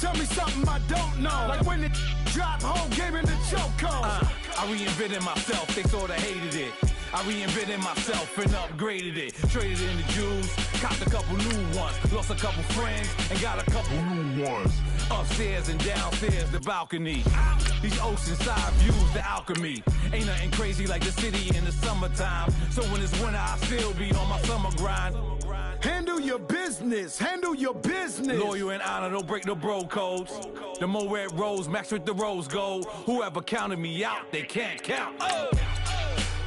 tell me something I don't know. Like when it drop, whole game in the chokehold. I reinvented myself, they sorta hated it. I reinvented myself and upgraded it. Traded in the Jews, copped a couple new ones. Lost a couple friends and got a couple new ones. Upstairs and downstairs, the balcony. These oceanside views, the alchemy. Ain't nothing crazy like the city in the summertime. So when it's winter, I still be on my summer grind. Handle your business, handle your business. Loyal and honor, don't break no bro codes. The more red rose, max with the rose gold. Whoever counted me out, they can't count.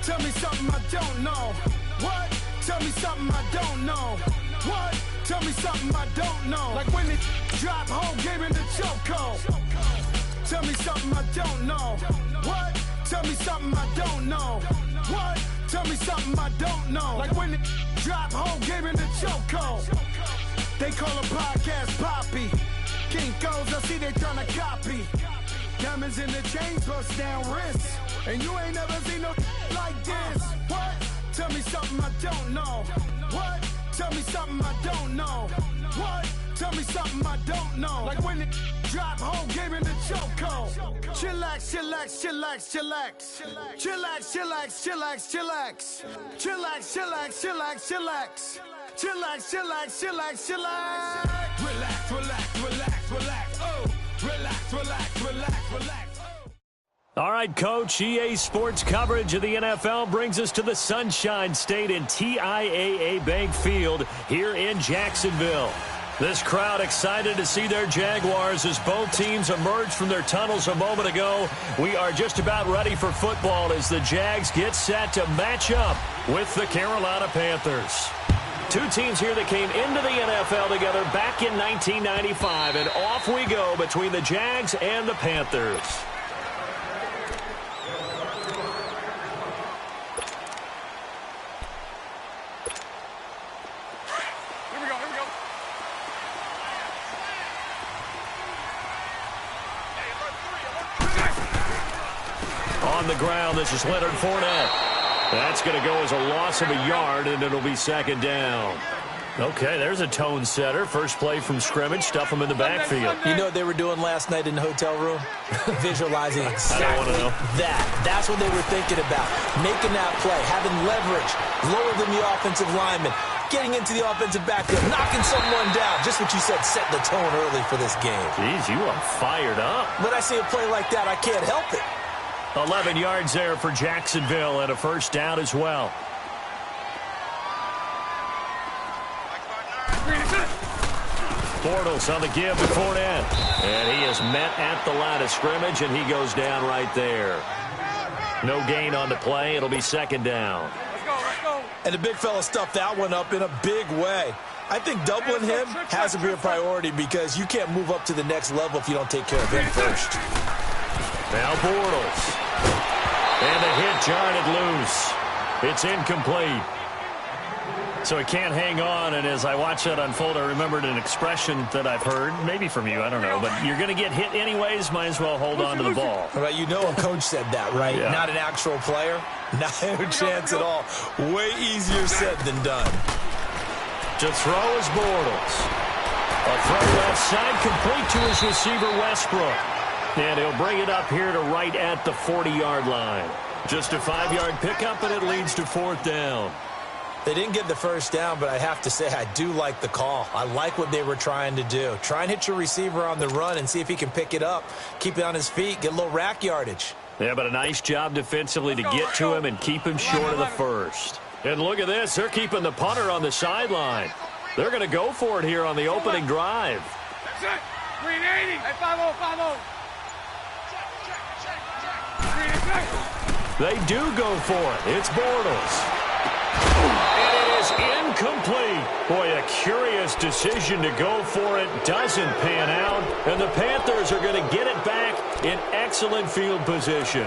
Tell me something I don't know. What? Tell me something I don't know. What? Tell me something I don't know. Like when it drop, whole game in the chokehold. Tell me something I don't know. What? Tell me something I don't know. What? Tell me something I don't know. Like when it drop, whole game in the chokehold. They call a podcast Poppy. Kinkos, I see they tryna copy. Diamonds in the chains, bust down wrists. And you ain't never seen no like this. What? Tell me something I don't know. What? Tell me something I don't know. What? Tell me something I don't know. Like when it drop, whole game in the chokehold. Chillax, chillax, chillax, chillax. Chillax, chillax, chillax, chillax. Chillax, chillax, chillax, chillax. Chillax, chillax, chillax, chillax. Relax, relax, relax, relax. Oh, relax, relax, relax, relax. All right, Coach, EA Sports coverage of the NFL brings us to the Sunshine State in TIAA Bank Field here in Jacksonville. This crowd excited to see their Jaguars as both teams emerged from their tunnels a moment ago. We are just about ready for football as the Jags get set to match up with the Carolina Panthers. Two teams here that came into the NFL together back in 1995, and off we go between the Jags and the Panthers. On the ground, this is Leonard Fournette. That's going to go as a loss of a yard, and it'll be second down. Okay, there's a tone setter. First play from scrimmage, stuff them in the backfield. You know what they were doing last night in the hotel room? Visualizing exactly that. That's what they were thinking about. Making that play, having leverage, lower than the offensive lineman, getting into the offensive backfield, knocking someone down. Just what you said, set the tone early for this game. Jeez, you are fired up. When I see a play like that, I can't help it. 11 yards there for Jacksonville and a first down as well. Bortles on the give to Fournette. And he is met at the line of scrimmage, and he goes down right there. No gain on the play. It'll be second down. Let's go. And the big fella stuffed that one up in a big way. I think doubling him has to be a priority because you can't move up to the next level if you don't take care of him first. Now Bortles. And the hit jarred loose. It's incomplete. So he can't hang on, and as I watch that unfold, I remembered an expression that I've heard, maybe from you, I don't know, but you're going to get hit anyways, might as well hold on to the ball. Right, you know a coach said that, right? Yeah. Not an actual player. Not a chance at all. Way easier said than done. To throw is Bortles. A throw left side, complete to his receiver, Westbrook. And he'll bring it up here to right at the 40-yard line. Just a 5-yard pickup, and it leads to fourth down. They didn't get the first down, but I have to say I do like the call. I like what they were trying to do. Try and hit your receiver on the run and see if he can pick it up, keep it on his feet, get a little rack yardage. Yeah, but a nice job defensively to get to him and keep him short of the first. And look at this. They're keeping the punter on the sideline. They're going to go for it here on the opening drive. That's it. 380. Hey, 5-0, 5-0. They do go for it. It's Bortles. And it is incomplete. Boy, a curious decision to go for it. Doesn't pan out. And the Panthers are going to get it back in excellent field position.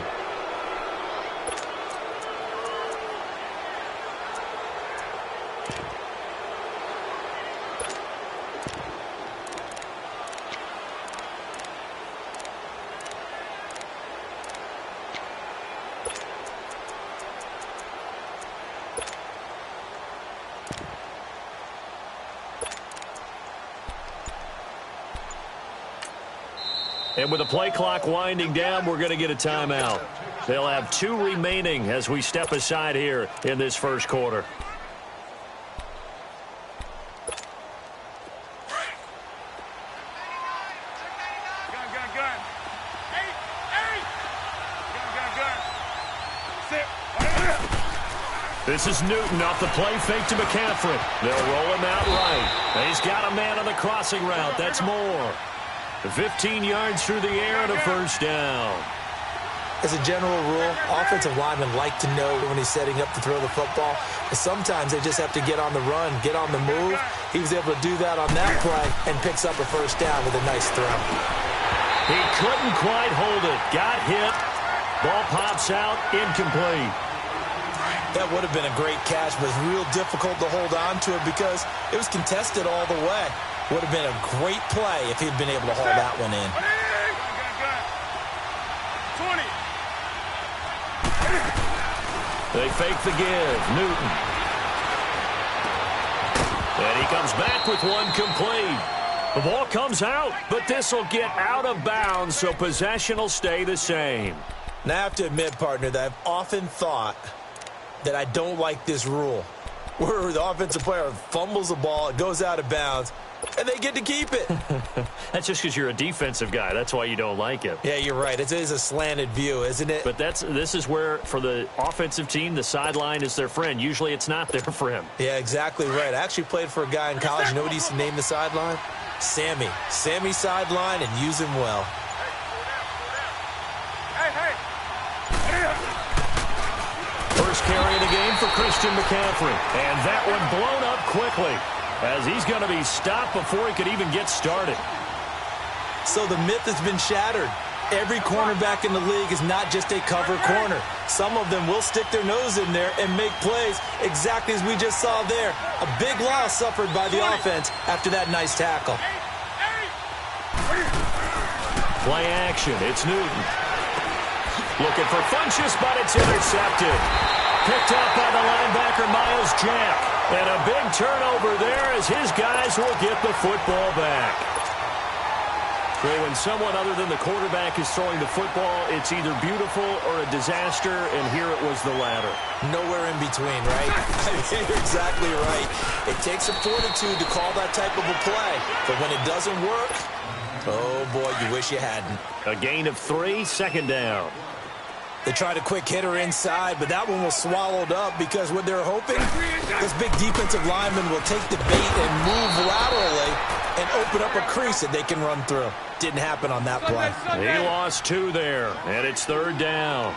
And with the play clock winding down, we're going to get a timeout. They'll have 2 remaining as we step aside here in this first quarter. This is Newton off the play fake to McCaffrey. They'll roll him out right. He's got a man on the crossing route. That's more. 15 yards through the air and a first down. As a general rule, offensive linemen like to know when he's setting up to throw the football. But sometimes they just have to get on the run, get on the move. He was able to do that on that play and picks up a first down with a nice throw. He couldn't quite hold it. Got hit. Ball pops out, incomplete. That would have been a great catch, but it's real difficult to hold on to it because it was contested all the way. Would have been a great play if he'd been able to haul that one in. 20. They fake the give. Newton. And he comes back with one complete. The ball comes out, but this will get out of bounds, so possession will stay the same. Now, I have to admit, partner, that I've often thought that I don't like this rule, where the offensive player fumbles the ball, it goes out of bounds, and they get to keep it. That's just because you're a defensive guy. That's why you don't like it. Yeah, you're right. It is a slanted view, isn't it? But this is where, for the offensive team, the sideline is their friend. Usually it's not there for him. Yeah, exactly right. I actually played for a guy in college. You know what he used to name the sideline? Sammy. Sammy sideline, and use him well. First carry of the game for Christian McCaffrey. And that one blown up quickly as he's going to be stopped before he could even get started. So the myth has been shattered. Every cornerback in the league is not just a cover corner. Some of them will stick their nose in there and make plays exactly as we just saw there. A big loss suffered by the offense after that nice tackle. Play action. It's Newton. Looking for Funchess, but it's intercepted. Picked up by the linebacker, Miles Jack. And a big turnover there as his guys will get the football back. Well, when someone other than the quarterback is throwing the football, it's either beautiful or a disaster, and here it was the latter. Nowhere in between, right? You're exactly right. It takes a fortitude to call that type of a play, but when it doesn't work, oh boy, you wish you hadn't. A gain of 3, second down. They tried a quick hitter inside, but that one was swallowed up because what they're hoping, this big defensive lineman will take the bait and move laterally and open up a crease that they can run through. Didn't happen on that play. He lost 2 there, and it's third down.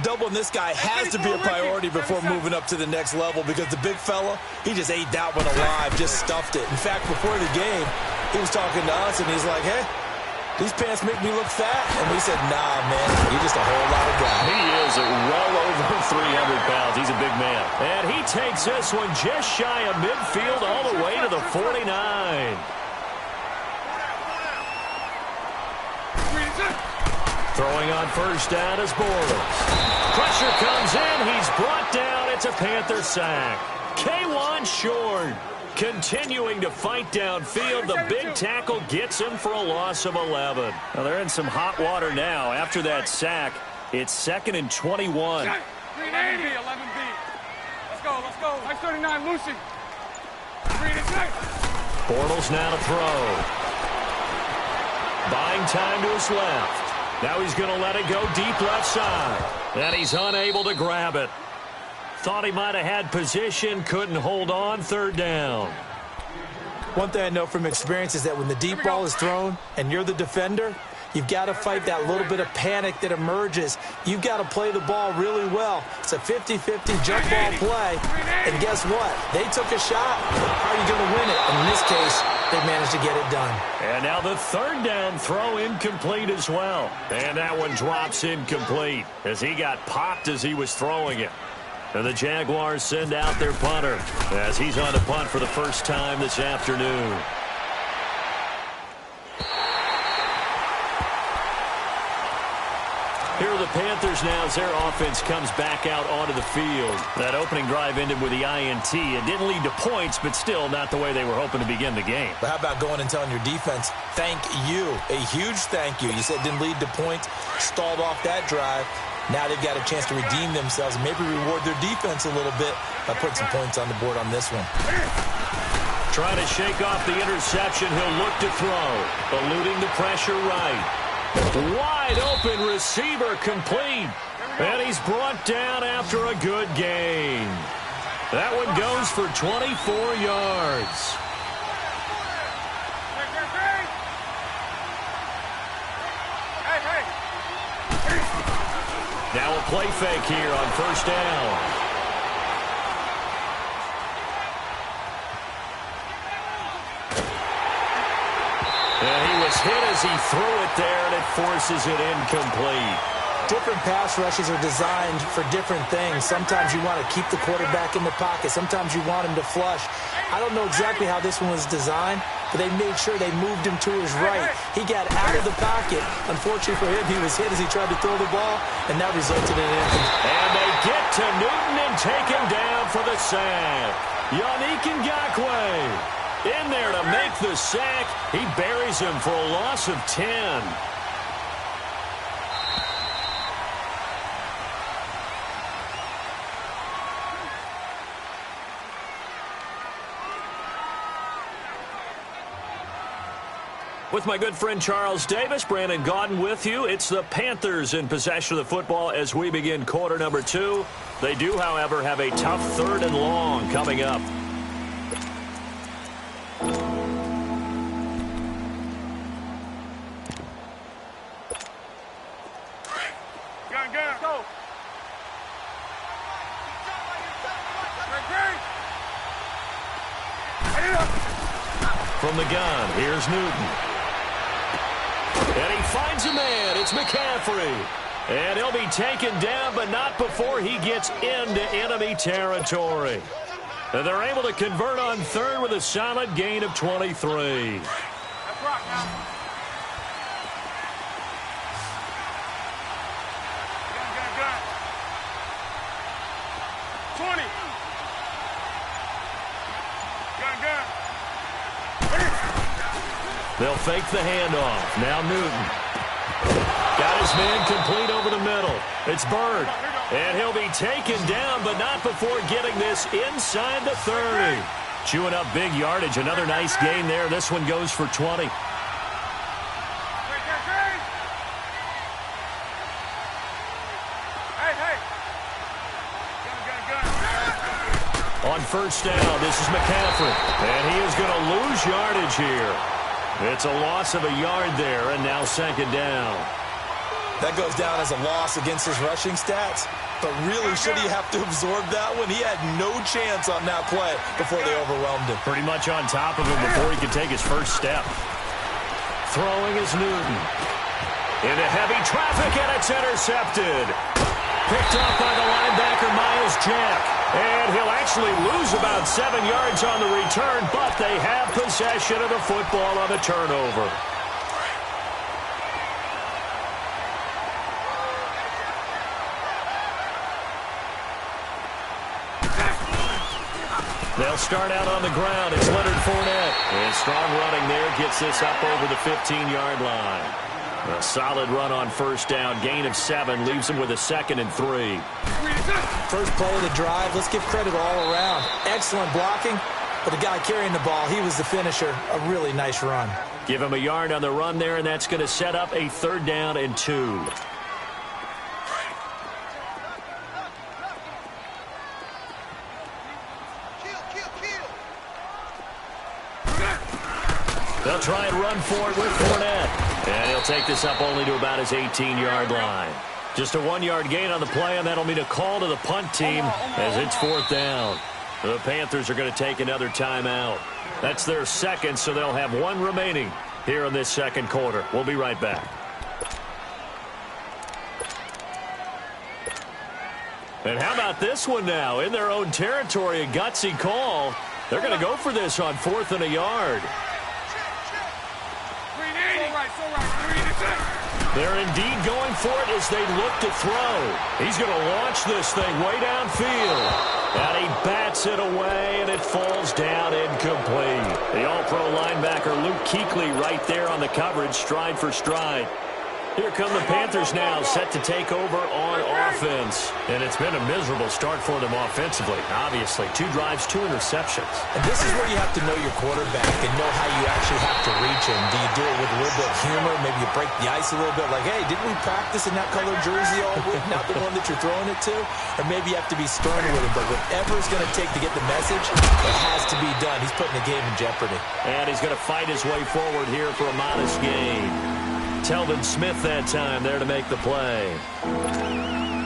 Doubling this guy has to be a priority before moving up to the next level because the big fella, he just ate that one alive, just stuffed it. In fact, before the game, he was talking to us, and he's like, hey, these pants make me look fat. And we said, nah, man, you're just a whole lot of guy. He is well over 300 pounds. He's a big man. And he takes this one just shy of midfield all the way to the 49. Throwing on first down is Bortles. Pressure comes in. He's brought down. It's a Panther sack. K1 short. Continuing to fight downfield. The big tackle gets him for a loss of 11. Now they're in some hot water now. After that sack, it's 2nd and 21. 11B. Let's go. 39, Lucy. Bortles now to throw. Buying time to his left. Now he's going to let it go deep left side. And he's unable to grab it. Thought he might have had position, couldn't hold on, third down. One thing I know from experience is that when the deep ball is thrown and you're the defender, you've got to fight that little bit of panic that emerges. You've got to play the ball really well. It's a 50-50 jump ball play. And guess what? They took a shot. How are you going to win it? And in this case, they managed to get it done. And now the third down throw incomplete as well. And that one drops incomplete as he got popped as he was throwing it. And the Jaguars send out their punter as he's on to punt for the first time this afternoon. Here are the the Panthers now as their offense comes back out onto the field. That opening drive ended with the INT. It didn't lead to points, but still not the way they were hoping to begin the game. But how about going and telling your defense, thank you, a huge thank you. You said it didn't lead to points, stalled off that drive. Now they've got a chance to redeem themselves and maybe reward their defense a little bit by putting some points on the board on this one. Trying to shake off the interception. He'll look to throw. Eluding the pressure right. Wide open receiver complete. And he's brought down after a good gain. That one goes for 24 yards. Now a play fake here on first down. And he was hit as he threw it there, and it forces it incomplete. Different pass rushes are designed for different things. Sometimes you want to keep the quarterback in the pocket. Sometimes you want him to flush. I don't know exactly how this one was designed, but they made sure they moved him to his right. He got out of the pocket. Unfortunately for him, he was hit as he tried to throw the ball, and that resulted in an incomplete. And they get to Newton and take him down for the sack. Yannick Ngakoue in there to make the sack. He buries him for a loss of 10. With my good friend Charles Davis, Brandon Gaudin with you. It's the Panthers in possession of the football as we begin quarter number 2. They do, however, have a tough 3rd and long coming up. From the gun, here's Newton. And he finds a man. It's McCaffrey. And he'll be taken down, but not before he gets into enemy territory. And they're able to convert on 3rd with a solid gain of 23. Let's rock now. Gun. 20. Gun. They'll fake the handoff. Now Newton. Got his man complete over the middle. It's Bird. And he'll be taken down, but not before getting this inside the 30. Chewing up big yardage. Another nice gain there. This one goes for 20. On first down, this is McCaffrey. And he is going to lose yardage here. It's a loss of a yard there, and now 2nd down. That goes down as a loss against his rushing stats. But really, should he have to absorb that one? He had no chance on that play before they overwhelmed him. Pretty much on top of him before he could take his first step. Throwing is Newton. Into heavy traffic, and it's intercepted. Picked off by the linebacker, Miles Jack. And he'll actually lose about 7 yards on the return, but they have possession of the football on the turnover. They'll start out on the ground. It's Leonard Fournette. And strong running there gets this up over the 15-yard line. A solid run on first down. Gain of 7 leaves him with a 2nd and 3. First play of the drive. Let's give credit all around. Excellent blocking. But the guy carrying the ball, he was the finisher. A really nice run. Give him a yard on the run there, and that's going to set up a 3rd down and 2. They'll try and run for it with Fournette. And he'll take this up only to about his 18-yard line. Just a 1-yard gain on the play, and that'll mean a call to the punt team as it's 4th down. The Panthers are going to take another timeout. That's their 2nd, so they'll have 1 remaining here in this 2nd quarter. We'll be right back. And how about this one now? In their own territory, a gutsy call. They're going to go for this on 4th and a yard. They're indeed going for it as they look to throw. He's going to launch this thing way downfield. And he bats it away, and it falls down incomplete. The all-pro linebacker Luke Kuechly right there on the coverage, stride for stride. Here come the Panthers now, set to take over on offense. And it's been a miserable start for them offensively, obviously. 2 drives, 2 interceptions. And this is where you have to know your quarterback and know how you actually have to reach him. Do you do it with a little bit of humor? Maybe you break the ice a little bit, like, hey, didn't we practice in that color jersey all week, not the one that you're throwing it to? Or maybe you have to be stern with him. But whatever it's going to take to get the message, it has to be done. He's putting the game in jeopardy. And he's going to fight his way forward here for a modest gain. Telvin Smith that time there to make the play.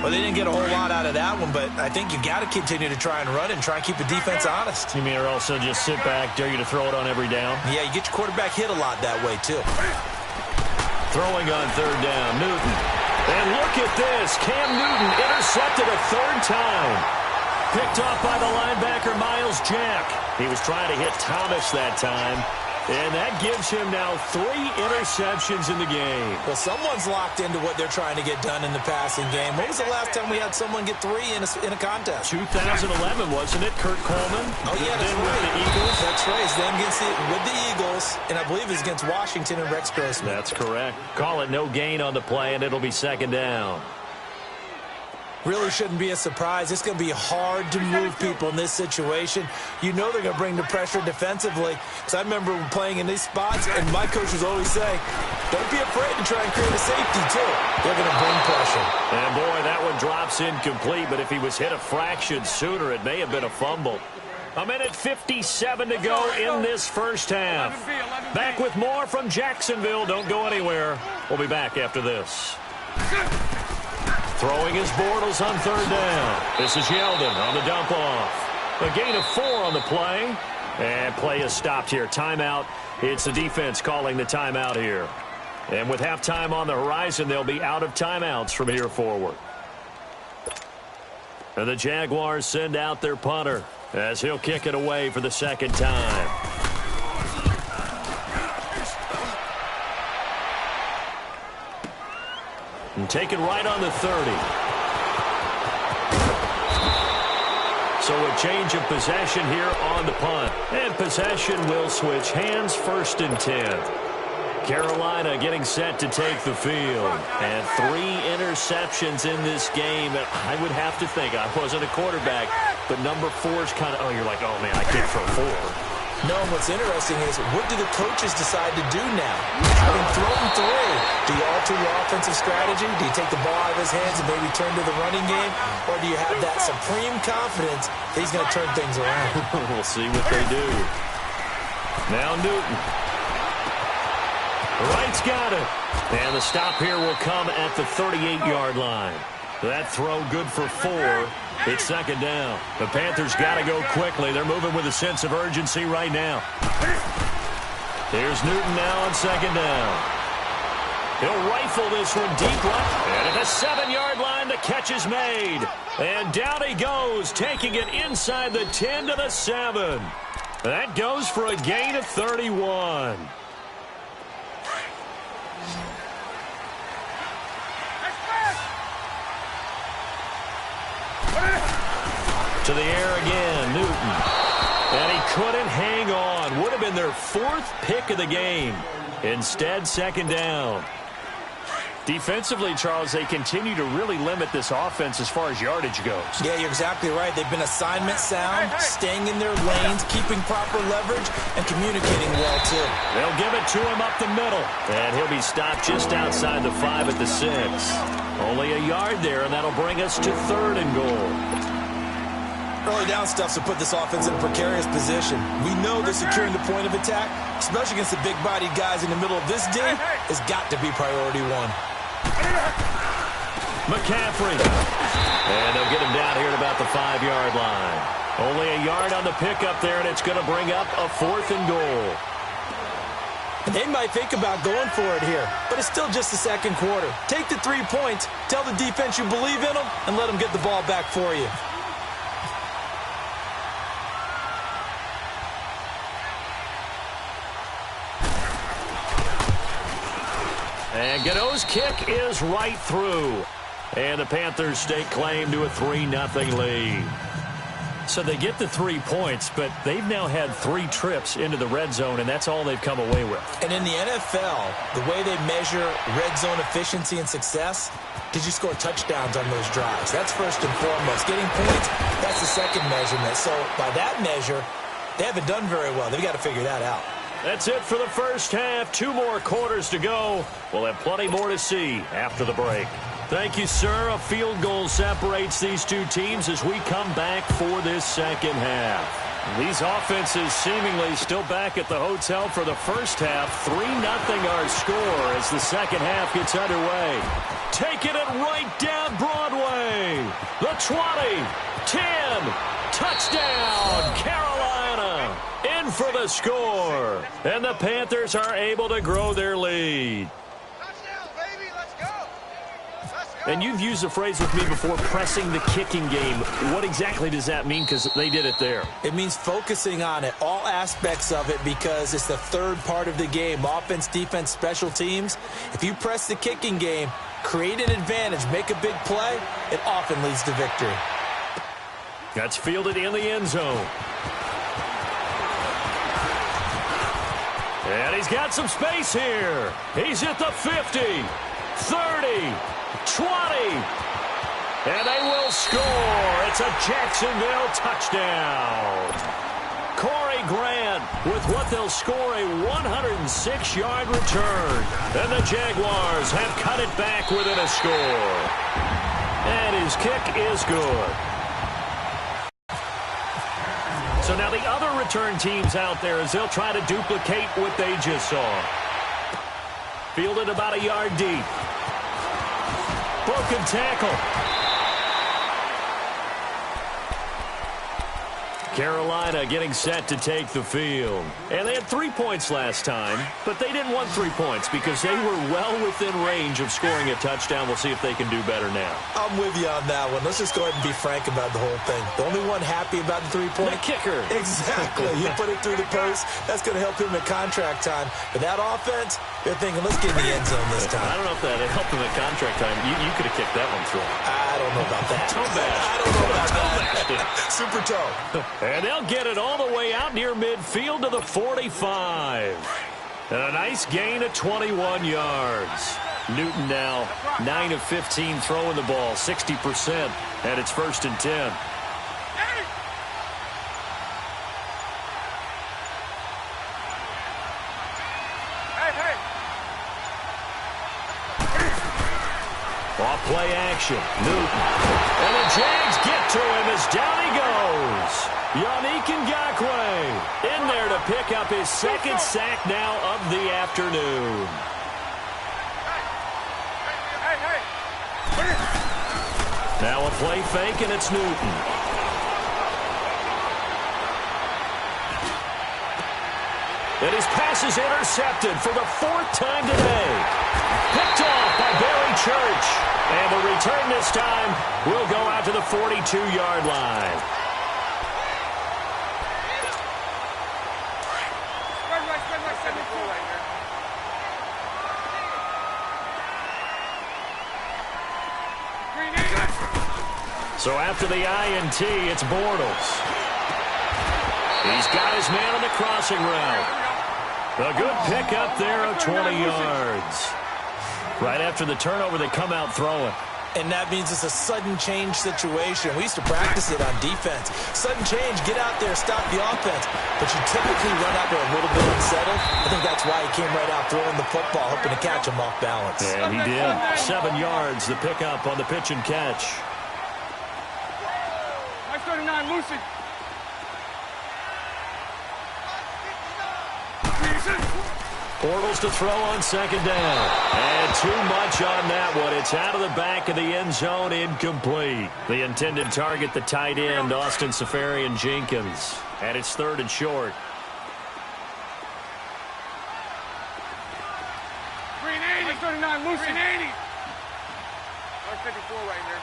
Well, they didn't get a whole lot out of that one, but I think you got to continue to try and run and try and keep the defense honest. You mean or also just sit back, dare you to throw it on every down? Yeah, you get your quarterback hit a lot that way, too. Throwing on 3rd down, Newton. And look at this. Cam Newton intercepted a 3rd time. Picked off by the linebacker, Miles Jack. He was trying to hit Thomas that time. And that gives him now 3 interceptions in the game. Well, someone's locked into what they're trying to get done in the passing game. When was the last time we had someone get 3 in a contest? 2011, wasn't it? Kurt Coleman? Oh, yeah, that's right. With the Eagles? That's right. It's them with the Eagles, and I believe it's against Washington and Rex Grossman. That's correct. Call it no gain on the play, and it'll be 2nd down. Really shouldn't be a surprise. It's going to be hard to move people in this situation. You know they're going to bring the pressure defensively. Because I remember playing in these spots, and my coach was always saying, don't be afraid to try and create a safety, too. They're going to bring pressure. And, boy, that one drops incomplete. But if he was hit a fraction sooner, it may have been a fumble. 1:57 to go in this first half. Back with more from Jacksonville. Don't go anywhere. We'll be back after this. Throwing his Bortles on 3rd down. This is Yeldon on the dump off. A gain of 4 on the play. And play is stopped here. Timeout. It's the defense calling the timeout here. And with halftime on the horizon, they'll be out of timeouts from here forward. And the Jaguars send out their punter as he'll kick it away for the 2nd time. And taken right on the 30. So a change of possession here on the punt. And possession will switch hands, 1st and 10. Carolina getting set to take the field. And 3 interceptions in this game. I would have to think, I wasn't a quarterback, but number 4 is kind of, you're like, oh, man, I can't throw 4. No, and what's interesting is, what do the coaches decide to do now? Having thrown 3, do you alter your offensive strategy? Do you take the ball out of his hands and maybe turn to the running game? Or do you have that supreme confidence that he's going to turn things around? We'll see what they do. Now Newton. Wright's got it. And the stop here will come at the 38-yard line. That throw good for 4. It's 2nd down. The Panthers got to go quickly. They're moving with a sense of urgency right now. Here's Newton now on 2nd down. He'll rifle this one deep left. And at the 7-yard line, the catch is made. And down he goes, taking it inside the 10 to the 7. That goes for a gain of 31. To the air again, Newton. And he couldn't hang on. Would have been their 4th pick of the game. Instead, 2nd down. Defensively, Charles, they continue to really limit this offense as far as yardage goes. Yeah, you're exactly right. They've been assignment sound, staying in their lanes, keeping proper leverage, and communicating well, too. They'll give it to him up the middle. And he'll be stopped just outside the 5 at the 6. Only a yard there, and that'll bring us to 3rd and goal. Early down stuffs will put this offense in a precarious position. We know that securing the point of attack, especially against the big-bodied guys in the middle of this D, has got to be priority 1. McCaffrey. And they'll get him down here at about the 5-yard line. Only a yard on the pickup there, and it's going to bring up a 4th and goal. They might think about going for it here, but it's still just the 2nd quarter. Take the 3 points, tell the defense you believe in them, and let them get the ball back for you. And Gano's kick is right through. And the Panthers stake claim to a 3-0 lead. So they get the 3 points, but they've now had 3 trips into the red zone, and that's all they've come away with. And in the NFL, the way they measure red zone efficiency and success, did you score touchdowns on those drives? That's first and foremost. Getting points, that's the second measurement. So by that measure, they haven't done very well. They've got to figure that out. That's it for the first half. 2 more quarters to go. We'll have plenty more to see after the break. Thank you, sir. A field goal separates these two teams as we come back for this second half. These offenses seemingly still back at the hotel for the first half. 3-0 our score as the second half gets underway. Taking it right down Broadway. The 20, 10, touchdown, Carolina. In for the score. And the Panthers are able to grow their lead. And you've used the phrase with me before, pressing the kicking game. What exactly does that mean? Because they did it there. It means focusing on it, all aspects of it, because it's the third part of the game. Offense, defense, special teams. If you press the kicking game, create an advantage, make a big play, it often leads to victory. That's fielded in the end zone. And he's got some space here. He's at the 50, 30, 20, and they will score. It's a Jacksonville touchdown. Corey Grant with what they'll score a 106-yard return. And the Jaguars have cut it back within a score. And his kick is good. So now the other return teams out there as they'll try to duplicate what they just saw. Fielded about a yard deep. Broken tackle. Carolina getting set to take the field. And they had 3 points last time, but they didn't want 3 points because they were well within range of scoring a touchdown. We'll see if they can do better now. I'm with you on that one. Let's just go ahead and be frank about the whole thing. The only one happy about the 3-point? The kicker. Exactly. You put it through the post. That's going to help him at contract time. But that offense, they're thinking, let's get in the end zone this time. I don't know if that helped him at contract time. You could have kicked that one through. I don't know about that. Toe bash. I don't know about that. Super toe. And they'll get it all the way out near midfield to the 45. And a nice gain of 21 yards. Newton now 9 of 15 throwing the ball, 60%. And it's 1st and 10. Off play action. Newton. And the Jags get to him as down he goes. Yannick Ngakoue in there to pick up his second sack now of the afternoon. Now a play fake, and it's Newton. And his pass is intercepted for the 4th time today. Picked off by Barry Church. And the return this time will go out to the 42-yard line. So after the INT, it's Bortles. He's got his man on the crossing route. A good pickup there of 20 yards. Right after the turnover, they come out throwing. And that means it's a sudden change situation. We used to practice it on defense. Sudden change, get out there, stop the offense. But you typically run out there a little bit unsettled. I think that's why he came right out throwing the football, hoping to catch him off balance. And he did. 7 yards, the pickup on the pitch and catch. 39, Lucy. Bortles to throw on 2nd down. And too much on that one. It's out of the back of the end zone, incomplete. The intended target, the tight end, Austin Safarian-Jenkins. And it's 3rd and short. 39, Lucy. 180. 154 right here.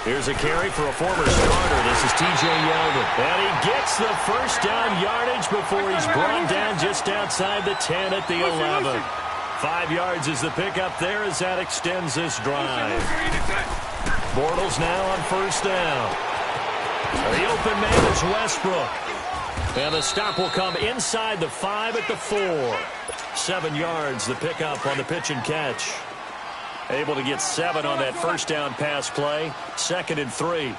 Here's a carry for a former starter. This is T.J. Yeldon. And he gets the first down yardage before he's brought down just outside the 10 at the 11. 5 yards is the pickup there as that extends this drive. Bortles now on first down. The open man is Westbrook. And the stop will come inside the 5 at the 4. 7 yards the pickup on the pitch and catch. Able to get 7 on that first down pass play. 2nd and 3.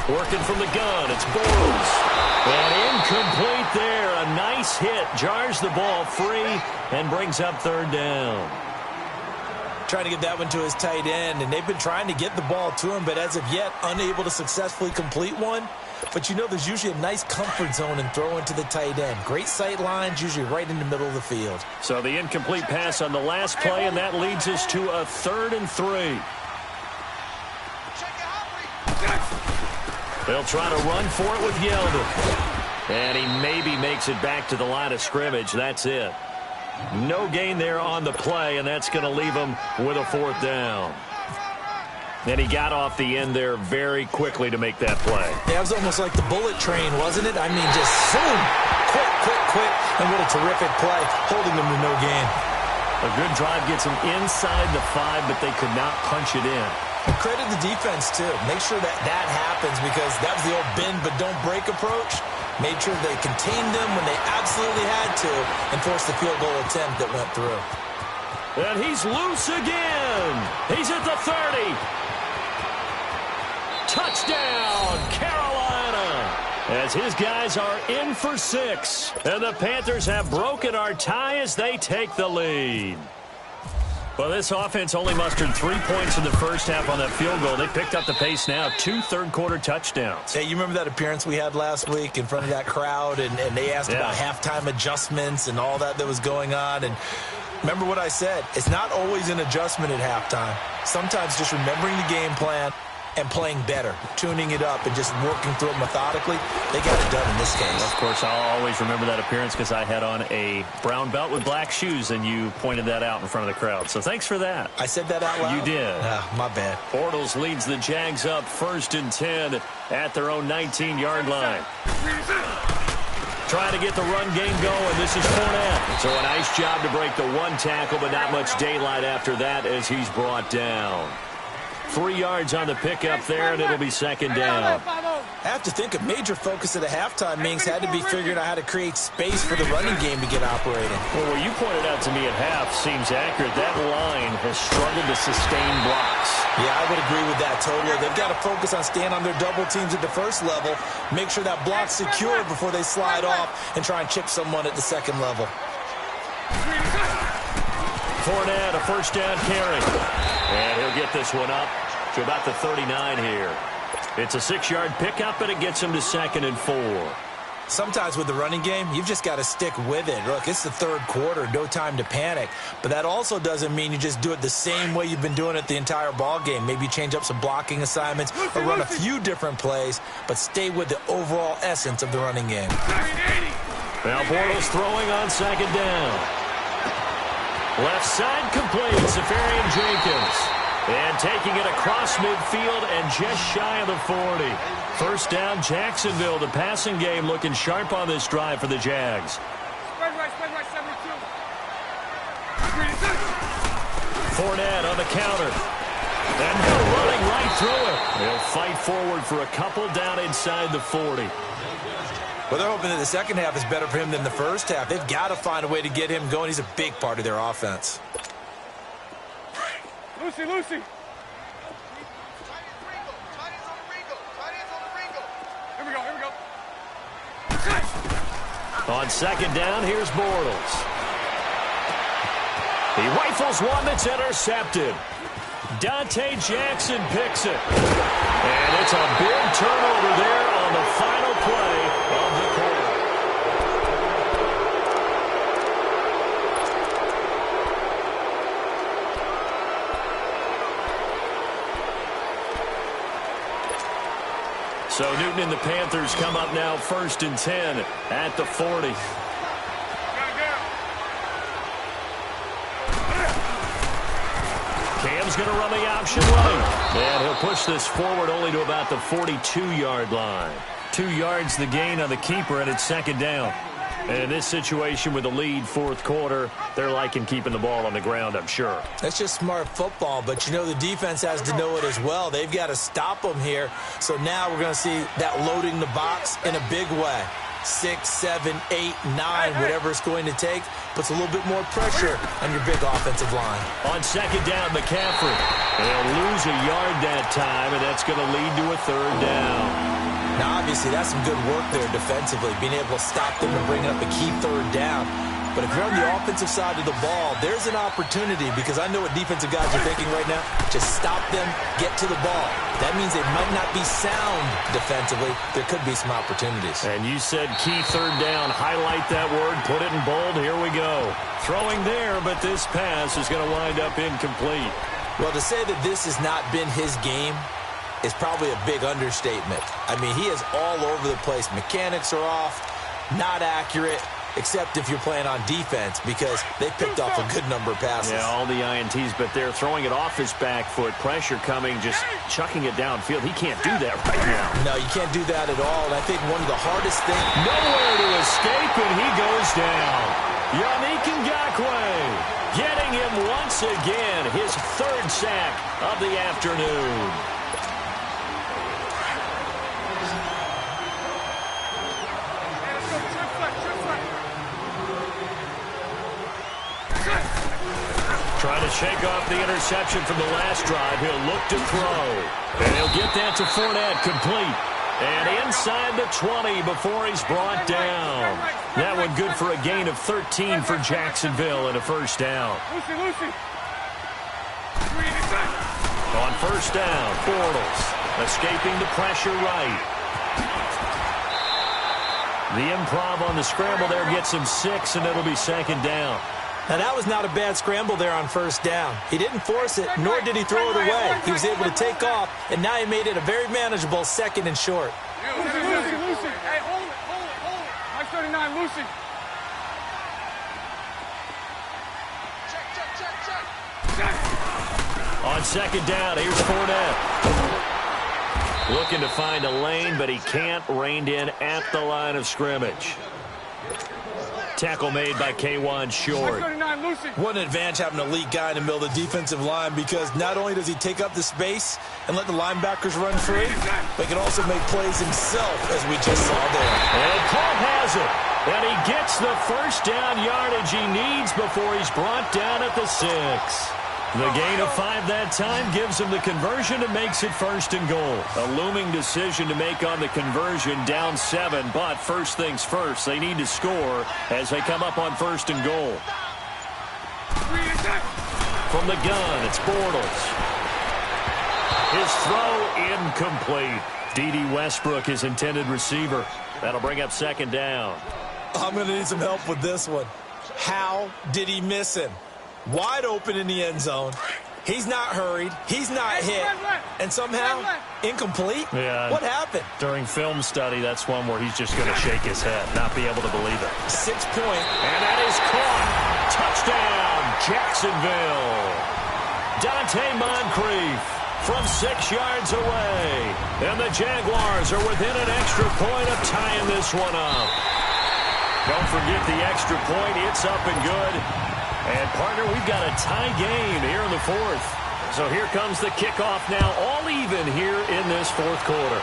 Working from the gun, it's Bortles. And incomplete there. A nice hit. Jars the ball free and brings up 3rd down. Trying to get that one to his tight end, and they've been trying to get the ball to him, but as of yet, unable to successfully complete one. But you know there's usually a nice comfort zone in throwing to the tight end. Great sight lines, usually right in the middle of the field. So the incomplete pass on the last play, and that leads us to a 3rd and 3. They'll try to run for it with Yeldon. And he maybe makes it back to the line of scrimmage. That's it. No gain there on the play, and that's going to leave him with a 4th down. And he got off the end there very quickly to make that play. Yeah, it was almost like the bullet train, wasn't it? I mean, just zoom, quick, and what a terrific play, holding him to no gain. A good drive gets him inside the 5, but they could not punch it in. And credit the defense, too. Make sure that happens, because that was the old bend but don't break approach. Made sure they contained them when they absolutely had to and forced the field goal attempt that went through. And he's loose again. He's at the 30. Touchdown, Carolina. As his guys are in for 6. And the Panthers have broken our tie as they take the lead. Well, this offense only mustered 3 points in the first half on that field goal. They picked up the pace now. 2 third-quarter touchdowns. Hey, you remember that appearance we had last week in front of that crowd, and they asked about halftime adjustments and all that was going on. And remember what I said. It's not always an adjustment at halftime. Sometimes just remembering the game plan and playing better, tuning it up and just working through it methodically. They got it done in this case. Of course, I'll always remember that appearance because I had on a brown belt with black shoes, and you pointed that out in front of the crowd. So thanks for that. I said that out loud? You did. My bad. Bortles leads the Jags up 1st and 10 at their own 19-yard line. Trying to get the run game going. This is Fournette. So a nice job to break the 1 tackle, but not much daylight after that as he's brought down. 3 yards on the pickup there, and it'll be 2nd down. I have to think a major focus at the halftime means had to be figuring out how to create space for the running game to get operating. Well, what you pointed out to me at half seems accurate. That line has struggled to sustain blocks. Yeah, I would agree with that totally. They've got to focus on staying on their double teams at the first level, make sure that block's secure before they slide off and try and chip someone at the 2nd level. Fournette, a 1st down carry. And he'll get this one up to about the 39 here. It's a 6-yard pickup, and it gets him to 2nd and 4. Sometimes with the running game, you've just got to stick with it. Look, it's the 3rd quarter, no time to panic. But that also doesn't mean you just do it the same way you've been doing it the entire ball game. Maybe change up some blocking assignments or run a few different plays, but stay with the overall essence of the running game. Now Bortles throwing on 2nd down. Left side complete, Safarian Jenkins. And taking it across midfield and just shy of the 40. 1st down, Jacksonville. The passing game looking sharp on this drive for the Jags. Spread right, 72. Fournette on the counter. And they're running right through it. They'll fight forward for a couple down inside the 40. Well, they're hoping that the 2nd half is better for him than the first half. They've got to find a way to get him going. He's a big part of their offense. Lucy. Here we go. On 2nd down, here's Bortles. He rifles one that's intercepted. Dante Jackson picks it. And it's a big turnover there on the final play of the quarter. So Newton and the Panthers come up now 1st and 10 at the 40. going to run the option right. And he'll push this forward only to about the 42-yard line. 2 yards the gain on the keeper, and it's second down. And in this situation with the lead, fourth quarter, they're liking keeping the ball on the ground, I'm sure. That's just smart football, but you know the defense has to know it as well. They've got to stop them here. So now we're going to see that loading the box in a big way. 6, 7, 8, 9, whatever it's going to take, puts a little bit more pressure on your big offensive line. On second down, McCaffrey. They'll lose a yard that time, and that's going to lead to a third down. Now, obviously, that's some good work there defensively, being able to stop them and bring up a key third down. But if you're on the offensive side of the ball, there's an opportunity, because I know what defensive guys are thinking right now. Just stop them, get to the ball. That means they might not be sound defensively. There could be some opportunities. And you said key third down. Highlight that word, put it in bold. Here we go. Throwing there, but this pass is going to wind up incomplete. Well, to say that this has not been his game is probably a big understatement. I mean, he is all over the place. Mechanics are off, not accurate, except if you're playing on defense, because they picked off a good number of passes. Yeah, all the INTs, but they're throwing it off his back foot. Pressure coming, just chucking it downfield. He can't do that right now. No, you can't do that at all. And I think one of the hardest things... Nowhere to escape, and he goes down. Yannick Ngakoue getting him once again. His third sack of the afternoon. Trying to shake off the interception from the last drive. He'll look to throw. And he'll get that to Fournette, complete. And inside the 20 before he's brought down. That one good for a gain of 13 for Jacksonville and a first down. On first down, Bortles escaping the pressure right. The improv on the scramble there gets him 6, and it'll be second down. Now, that was not a bad scramble there on first down. He didn't force it, nor did he throw it away. He was able to take off, and now he made it a very manageable second and short. Lucy. Hey, hold it. Mike 39, Lucy. Check. On second down, here's Fournette. Looking to find a lane, but he can't. Reined in at the line of scrimmage. Tackle made by K'Wan Short. What an advantage having an elite guy in the middle of the defensive line, because not only does he take up the space and let the linebackers run free, but he can also make plays himself, as we just saw there. And Paul has it. And he gets the first down yardage he needs before he's brought down at the 6. The gain of 5 that time gives him the conversion and makes it first and goal. A looming decision to make on the conversion, down 7, but first things first, they need to score as they come up on first and goal. From the gun, it's Bortles. His throw incomplete. D.D. Westbrook, his intended receiver. That'll bring up second down. I'm going to need some help with this one. How did he miss him? Wide open in the end zone. He's not hurried. He's not hit. And somehow, incomplete? Yeah. What happened? During film study, that's one where he's just going to shake his head, not be able to believe it. 6 point. And that is caught. Touchdown, Jacksonville. Dante Moncrief from 6 yards away. And the Jaguars are within an extra point of tying this one up. Don't forget the extra point. It's up and good. And, partner, we've got a tie game here in the fourth. So here comes the kickoff now, all even here in this fourth quarter.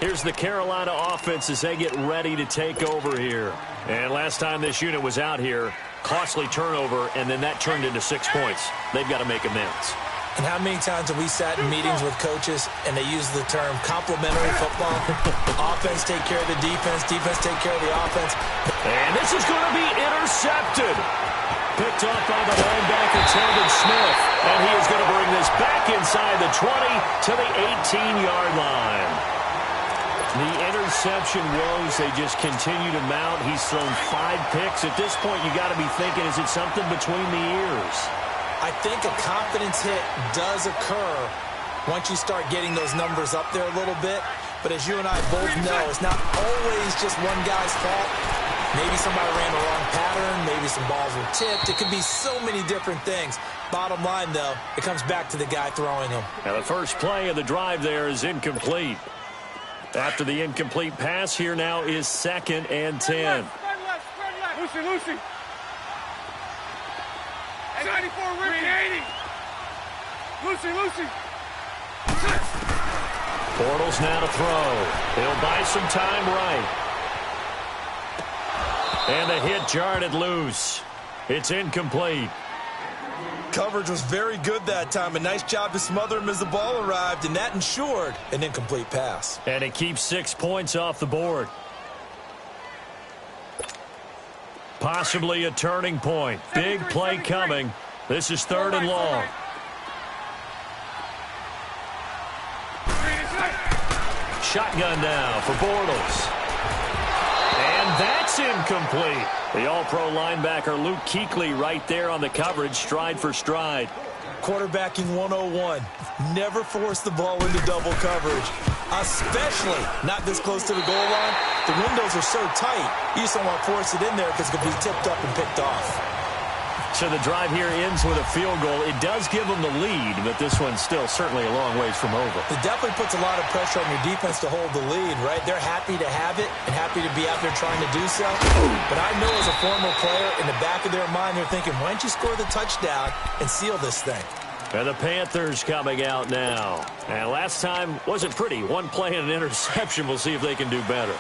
Here's the Carolina offense as they get ready to take over here. And last time this unit was out here, costly turnover, and then that turned into 6 points. They've got to make amends. And how many times have we sat in meetings with coaches and they use the term complementary football? Offense take care of the defense, defense take care of the offense. And this is going to be intercepted. Picked up by the linebacker, Telvin Smith. And he is going to bring this back inside the 20 to the 18-yard line. The interception woes, they just continue to mount. He's thrown 5 picks. At this point, you got to be thinking, is it something between the ears? I think a confidence hit does occur once you start getting those numbers up there a little bit. But as you and I both know, it's not always just one guy's fault. Maybe somebody ran the wrong pattern. Maybe some balls were tipped. It could be so many different things. Bottom line, though, it comes back to the guy throwing them. Now the first play of the drive there is incomplete. After the incomplete pass, here now is 2nd and 10. Lucy. 94, Rick. 80. Lucy. Bortles now to throw. He'll buy some time right. And the hit jarred it loose. It's incomplete. Coverage was very good that time. A nice job to smother him as the ball arrived, and that ensured an incomplete pass. And it keeps 6 points off the board. Possibly a turning point. Big play coming. This is 3rd and long. Shotgun now for Bortles. And that's incomplete. The all-pro linebacker Luke Kuechly right there on the coverage, stride for stride. Quarterbacking 101. Never force the ball into double coverage, especially not this close to the goal line. The windows are so tight, you just don't want to force it in there because it could be tipped up and picked off. So the drive here ends with a field goal. It does give them the lead, but this one's still certainly a long ways from over. It definitely puts a lot of pressure on your defense to hold the lead, right? They're happy to have it and happy to be out there trying to do so. But I know as a former player, in the back of their mind, they're thinking, why don't you score the touchdown and seal this thing? And the Panthers coming out now. And last time wasn't pretty. One play and an interception. We'll see if they can do better.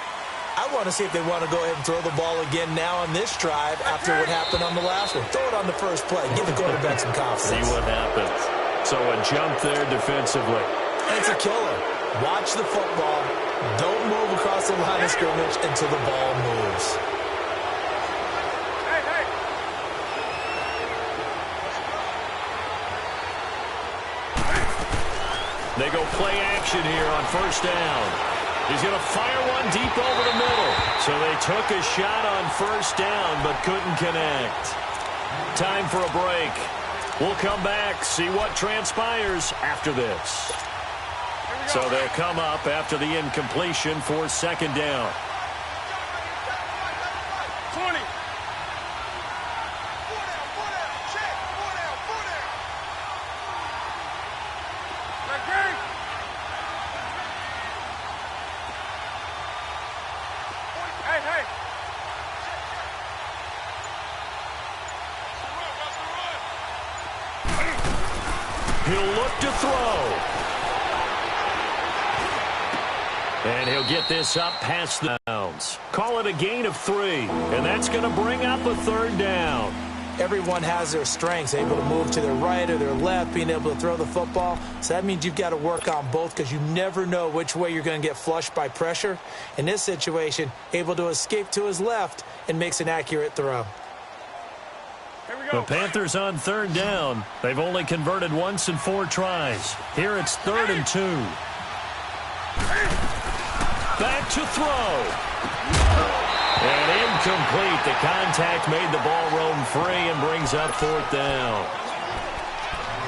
I want to see if they want to go ahead and throw the ball again now on this drive after what happened on the last one. Throw it on the first play. Give the quarterback some confidence. See what happens. So a jump there defensively. It's a killer. Watch the football. Don't move across the line of scrimmage until the ball moves. Hey. They go play action here on 1st down. He's going to fire one deep over the middle. So they took a shot on 1st down but couldn't connect. Time for a break. We'll come back, see what transpires after this. So they'll come up after the incompletion for 2nd down. 20. Hey. He'll look to throw. And he'll get this up past the downs. Call it a gain of 3. And that's going to bring up a 3rd down. Everyone has their strengths, able to move to their right or their left, being able to throw the football. So that means you've got to work on both because you never know which way you're going to get flushed by pressure. In this situation, able to escape to his left and makes an accurate throw. Here we go. The Panthers on 3rd down. They've only converted once in 4 tries. Here it's 3rd and 2. Back to throw. And incomplete. The contact made the ball roam free and brings up 4th down.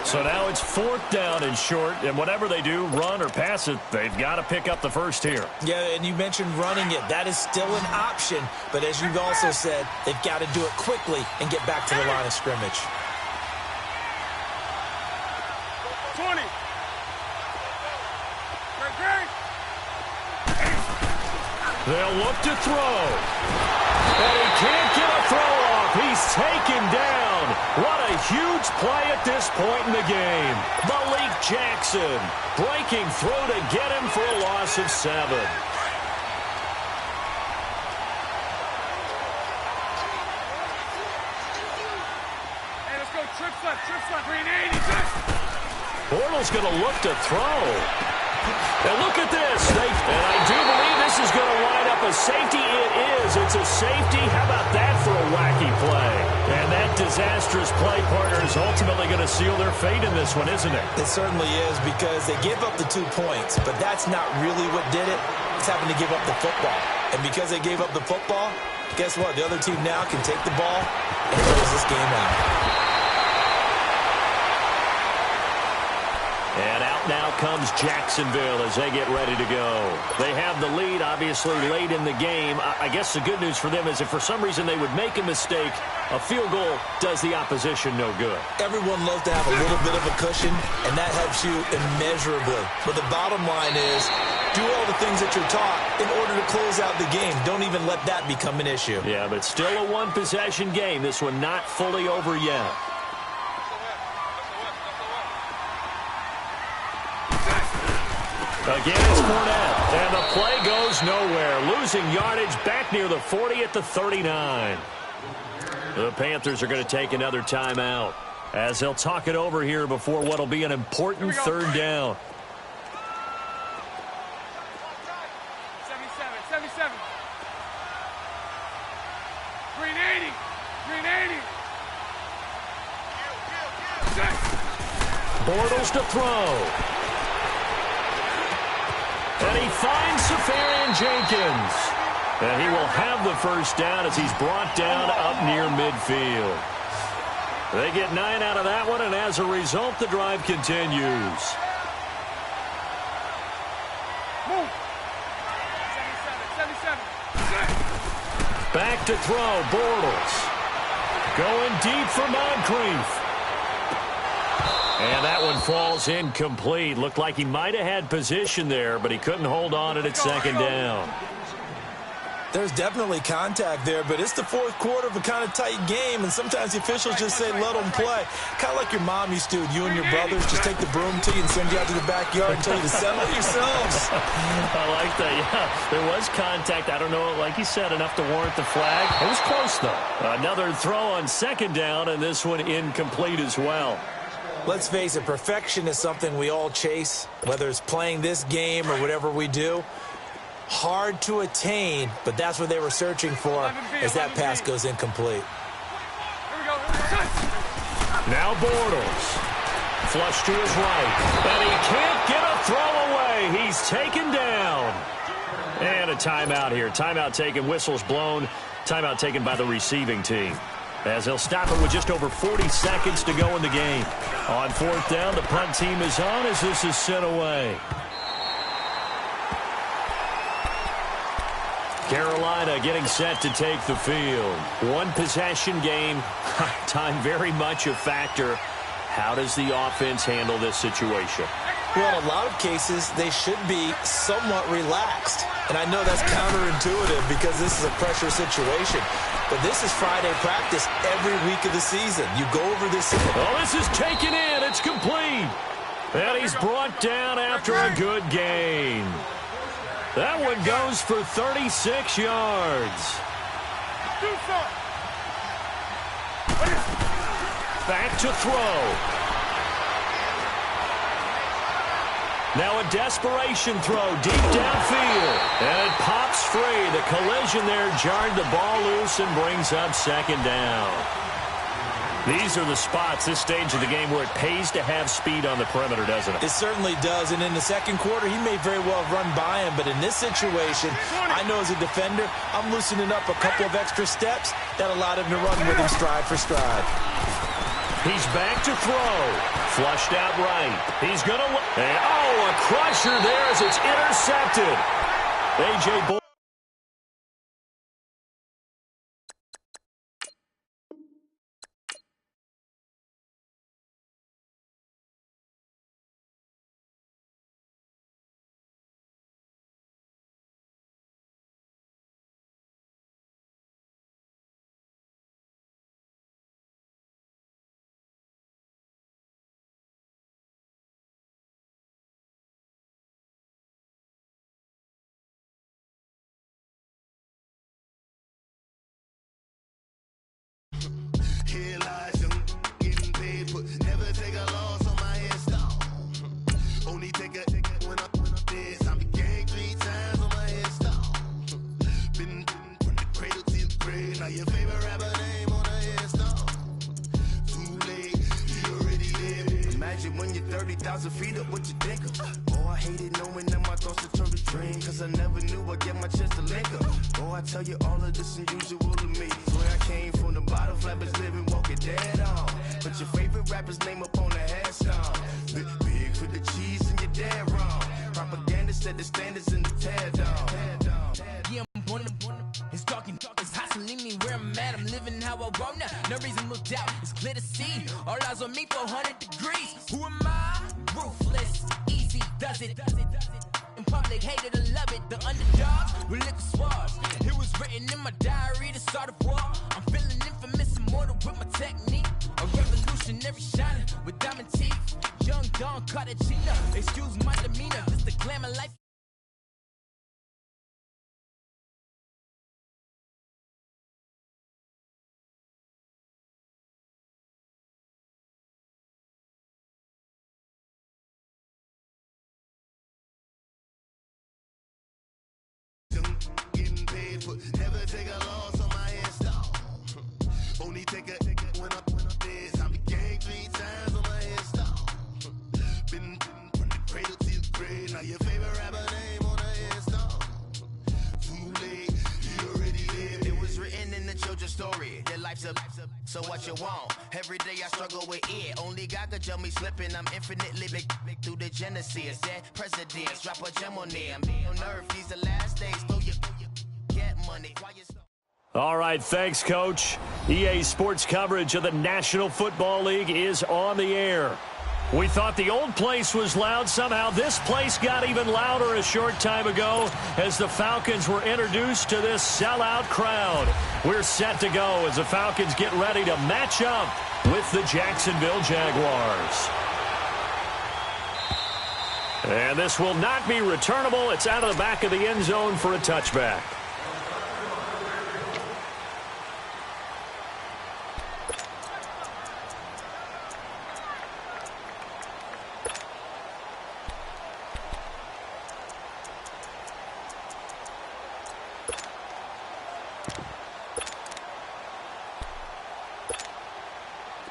So now it's 4th down and short, and whatever they do, run or pass it, they've got to pick up the first here. Yeah, and you mentioned running it. That is still an option, but as you've also said, they've got to do it quickly and get back to the line of scrimmage. 20. They'll look to throw. And he can't get a throw off. He's taken down. What a huge play at this point in the game. Malik Jackson breaking through to get him for a loss of 7. Hey, let's go. Trips left. Green 80. Bortles going to look to throw. And look at this. And I do believe this is going to line up a safety. It is. It's a safety. How about that for a wacky play? And that disastrous play partner is ultimately going to seal their fate in this one, isn't it? It certainly is because they gave up the 2 points, but that's not really what did it. It's having to give up the football. And because they gave up the football, guess what? The other team now can take the ball and close this game out. And out now comes Jacksonville as they get ready to go. They have the lead, obviously, late in the game. I guess the good news for them is if for some reason they would make a mistake, a field goal does the opposition no good. Everyone loves to have a little bit of a cushion, and that helps you immeasurably. But the bottom line is, do all the things that you're taught in order to close out the game. Don't even let that become an issue. Yeah, but still a one-possession game. This one not fully over yet. Again, it's Fournette, and the play goes nowhere. Losing yardage back near the 40 at the 39. The Panthers are going to take another timeout as they'll talk it over here before what will be an important third down. 77. Green 80. Green 80. Bortles to throw. And he finds Safarian Jenkins. And he will have the first down as he's brought down up near midfield. They get 9 out of that one, and as a result, the drive continues. Move. 77. Back to throw, Bortles. Going deep for Moncrief. And that one falls incomplete. Looked like he might have had position there, but he couldn't hold on at second down. There's definitely contact there, but it's the fourth quarter of a kind of tight game, and sometimes the officials just say, let them play. Kind of like your mom used to, you and your brothers just take the broom to you and send you out to the backyard and tell you to settle yourselves. I like that, yeah. There was contact. I don't know, like you said, enough to warrant the flag. It was close, though. Another throw on second down, and this one incomplete as well. Let's face it, perfection is something we all chase, whether it's playing this game or whatever we do. Hard to attain, but that's what they were searching for as that pass goes incomplete. Here we go. Now Bortles. Flush to his right. And he can't get a throw away. He's taken down. And a timeout here. Timeout taken, whistles blown. Timeout taken by the receiving team. As they'll stop it with just over 40 seconds to go in the game. On fourth down, the punt team is on as this is sent away. Carolina getting set to take the field. One possession game. Time very much a factor. How does the offense handle this situation? Well, in a lot of cases, they should be somewhat relaxed. And I know that's counterintuitive because this is a pressure situation. But this is Friday practice every week of the season. You go over this. Oh, this is taken in. It's complete. And he's brought down after a good gain. That one goes for 36 yards. Back to throw. Now a desperation throw deep downfield. And it pops free. The collision there jarred the ball loose and brings up second down. These are the spots, this stage of the game, where it pays to have speed on the perimeter, doesn't it? It certainly does. And in the second quarter, he may very well have run by him. But in this situation, I know as a defender, I'm loosening up a couple of extra steps that allowed him to run with him stride for stride. He's back to throw. Flushed out right. He's going to... Oh, a crusher there as it's intercepted. A.J. Bull. Here lies young, getting paid, but never take a loss on my headstone. Only take a when I'm dead. I be gang 3 times on my headstone. Been from the cradle to the grave. Now your favorite rapper name on a headstone. Too late, you already dead. Imagine when you're 30,000 feet up, what you think of? Oh, I hated knowing that my thoughts would turn to dream. Cause I never knew I'd get my chance to link up. Oh, I tell you all of this unusual to me. Swear I came from the bottom, flappers living, walking dead on. Put your favorite rapper's name up on the headstone. Big Put the cheese in your dad wrong. Propaganda set the standards in the tear down. Yeah, I'm born it's talking, it's hustling me where I'm at. I'm living how I want now. No reason to doubt, it's clear to see. All eyes on me, 400 degrees. Who am I? Ruthless, easy, does it. In public, hated or love it. The underdogs with liquor swabs. It was written in my diary to start a war. I'm feeling infamous, immortal with my technique. A revolutionary shining with diamond teeth. Young Don Cartagena. Excuse my demeanor, this the glamour life. Getting paid for never take a loss on my install. Only take a when I'm dead. I be gang 3 times on my install. Been from the cradle to the grave. Now your favorite rapper name on the install. Too late, you already lived. It was written in the children's story. Their life's a so what you want. Every day I struggle with it. Only God could tell me slipping. I'm infinitely big through the genesis. Dead presidents drop a gem on them. On earth, these the last days. Throw your get money. Why you so All right, thanks, Coach. EA Sports coverage of the National Football League is on the air. We thought the old place was loud. Somehow this place got even louder a short time ago as the Falcons were introduced to this sellout crowd. We're set to go as the Falcons get ready to match up with the Jacksonville Jaguars. And this will not be returnable. It's out of the back of the end zone for a touchback.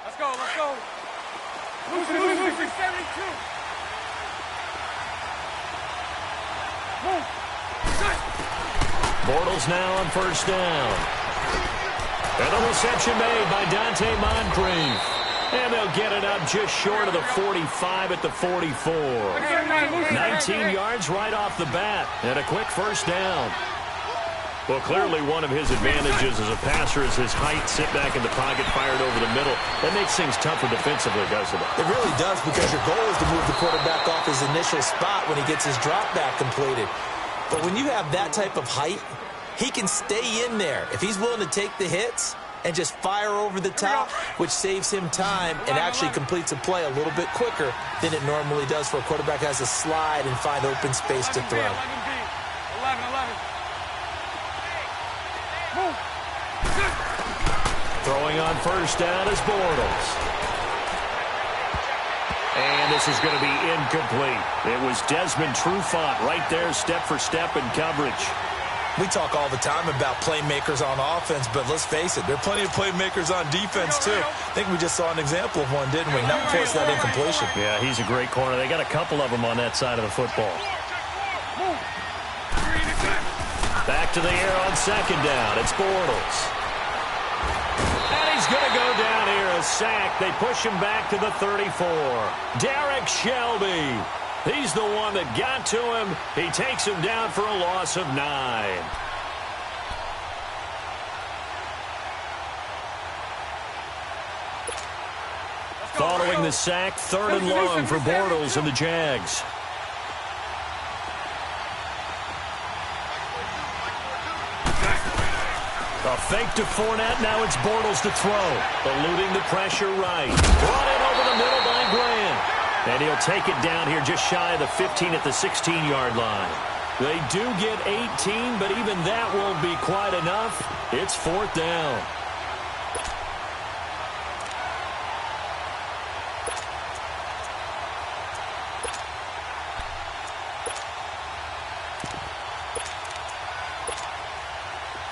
Let's go. Lose 72. Move. Bortles now on first down. And the reception made by Dante Moncrief. And they'll get it up just short of the 45 at the 44. 19 yards right off the bat. And a quick first down. Well, clearly one of his advantages as a passer is his height. Sit back in the pocket, fired over the middle. That makes things tougher defensively, doesn't it? It really does, because your goal is to move the quarterback off his initial spot when he gets his drop back completed. But when you have that type of height, he can stay in there if he's willing to take the hits and just fire over the top, which saves him time and actually completes a play a little bit quicker than it normally does for a quarterback who has to slide and find open space to throw. 11. Move. Throwing on first down is Bortles. And this is going to be incomplete. It was Desmond Trufant right there, step for step in coverage. We talk all the time about playmakers on offense, but let's face it, there are plenty of playmakers on defense too. I think we just saw an example of one, didn't we? Not force that incompletion. Yeah, he's a great corner. They got a couple of them on that side of the football. Back to the air on second down. It's Bortles. And he's going to go down here, a sack. They push him back to the 34. Derek Shelby. He's the one that got to him. He takes him down for a loss of 9. Following the sack, 3rd and long for Bortles and the Jags. A fake to Fournette. Now it's Bortles to throw. Eluding the pressure right. Brought in over the middle by Grant. And he'll take it down here just shy of the 15 at the 16-yard line. They do get 18, but even that won't be quite enough. It's 4th down.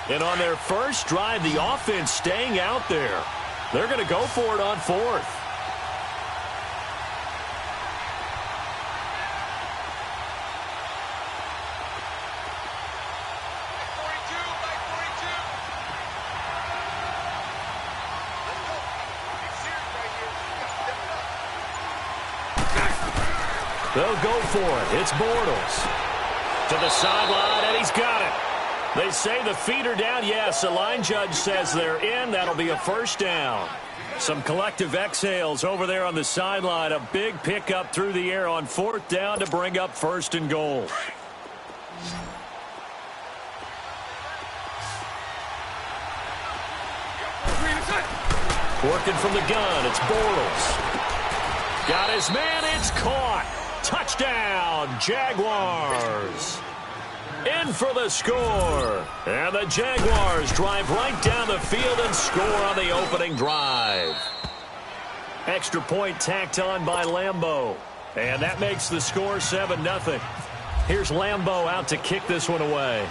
And on their first drive, the offense staying out there. They're going to go for it on 4th. They'll go for it. It's Bortles. To the sideline, and he's got it. They say the feet are down. Yes, the line judge says they're in. That'll be a first down. Some collective exhales over there on the sideline. A big pickup through the air on 4th down to bring up 1st and goal. Working from the gun, it's Bortles. Got his man, it's caught. Touchdown, Jaguars. In for the score. And the Jaguars drive right down the field and score on the opening drive. Extra point tacked on by Lambeau. And that makes the score 7-0. Here's Lambeau out to kick this one away.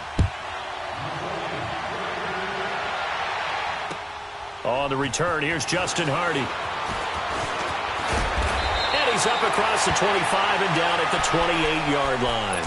On the return, here's Justin Hardy. And he's up across the 25 and down at the 28-yard line.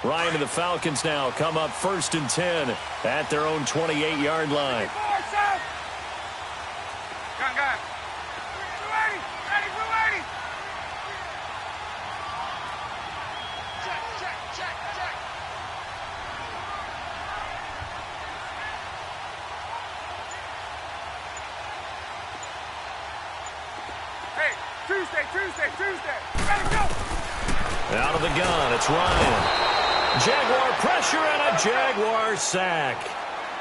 Ryan and the Falcons now come up 1st and 10 at their own 28-yard line. Hey, Tuesday. Ready, go. Out of the gun, it's Ryan. Jaguar pressure and a Jaguar sack.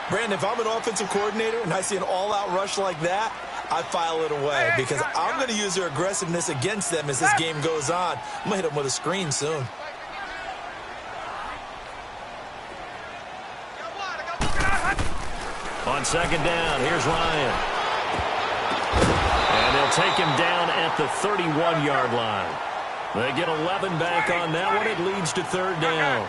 Brandon, if I'm an offensive coordinator and I see an all-out rush like that, I file it away because I'm going to use their aggressiveness against them as this game goes on. I'm going to hit them with a screen soon. On 2nd down, here's Ryan. And they'll take him down at the 31-yard line. They get 11 back on that one. It leads to 3rd down.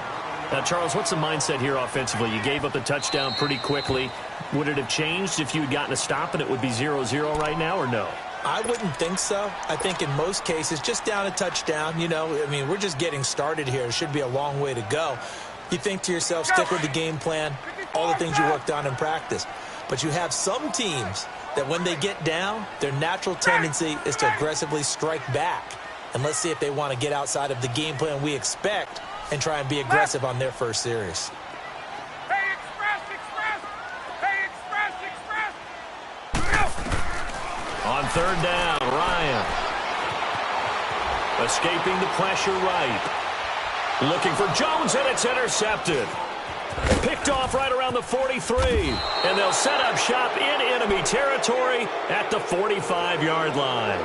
Now, Charles, what's the mindset here offensively? You gave up the touchdown pretty quickly. Would it have changed if you had gotten a stop and it would be 0-0 right now, or no? I wouldn't think so. I think in most cases, just down a touchdown, you know, I mean, we're just getting started here. It should be a long way to go. You think to yourself, stick with the game plan, all the things you worked on in practice. But you have some teams that when they get down, their natural tendency is to aggressively strike back. And let's see if they want to get outside of the game plan we expect and try and be aggressive on their first series. Hey, express. Hey, express. On 3rd down, Ryan. Escaping the pressure right. Looking for Jones, and it's intercepted. Picked off right around the 43. And they'll set up shop in enemy territory at the 45-yard line.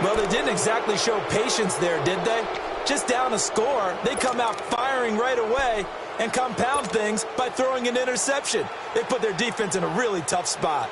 Well, they didn't exactly show patience there, did they? Just down a score, they come out firing right away and compound things by throwing an interception. They put their defense in a really tough spot.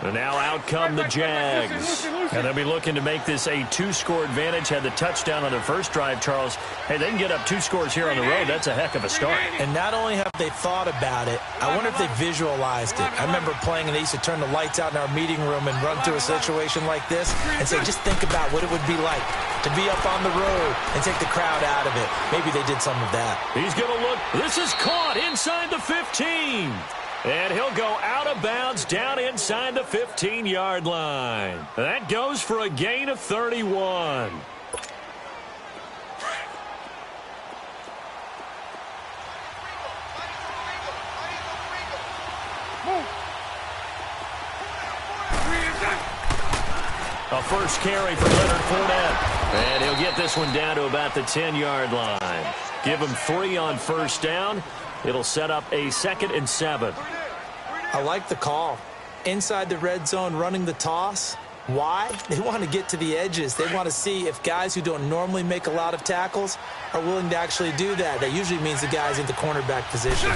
And now out come the Jags. And they'll be looking to make this a 2-score advantage. Had the touchdown on their first drive, Charles. Hey, they can get up 2 scores here on the road. That's a heck of a start. And not only have they thought about it, I wonder if they visualized it. I remember playing and they used to turn the lights out in our meeting room and run through a situation like this and say, just think about what it would be like to be up on the road and take the crowd out of it. Maybe they did some of that. He's going to look. This is caught inside the 15. And he'll go out of bounds down inside the 15-yard line. That goes for a gain of 31. A first carry for Leonard Fournette. And he'll get this one down to about the 10-yard line. Give him 3 on first down. It'll set up a 2nd and 7. I like the call. Inside the red zone running the toss. Why? They want to get to the edges. They want to see if guys who don't normally make a lot of tackles are willing to actually do that. That usually means the guys in the cornerback position.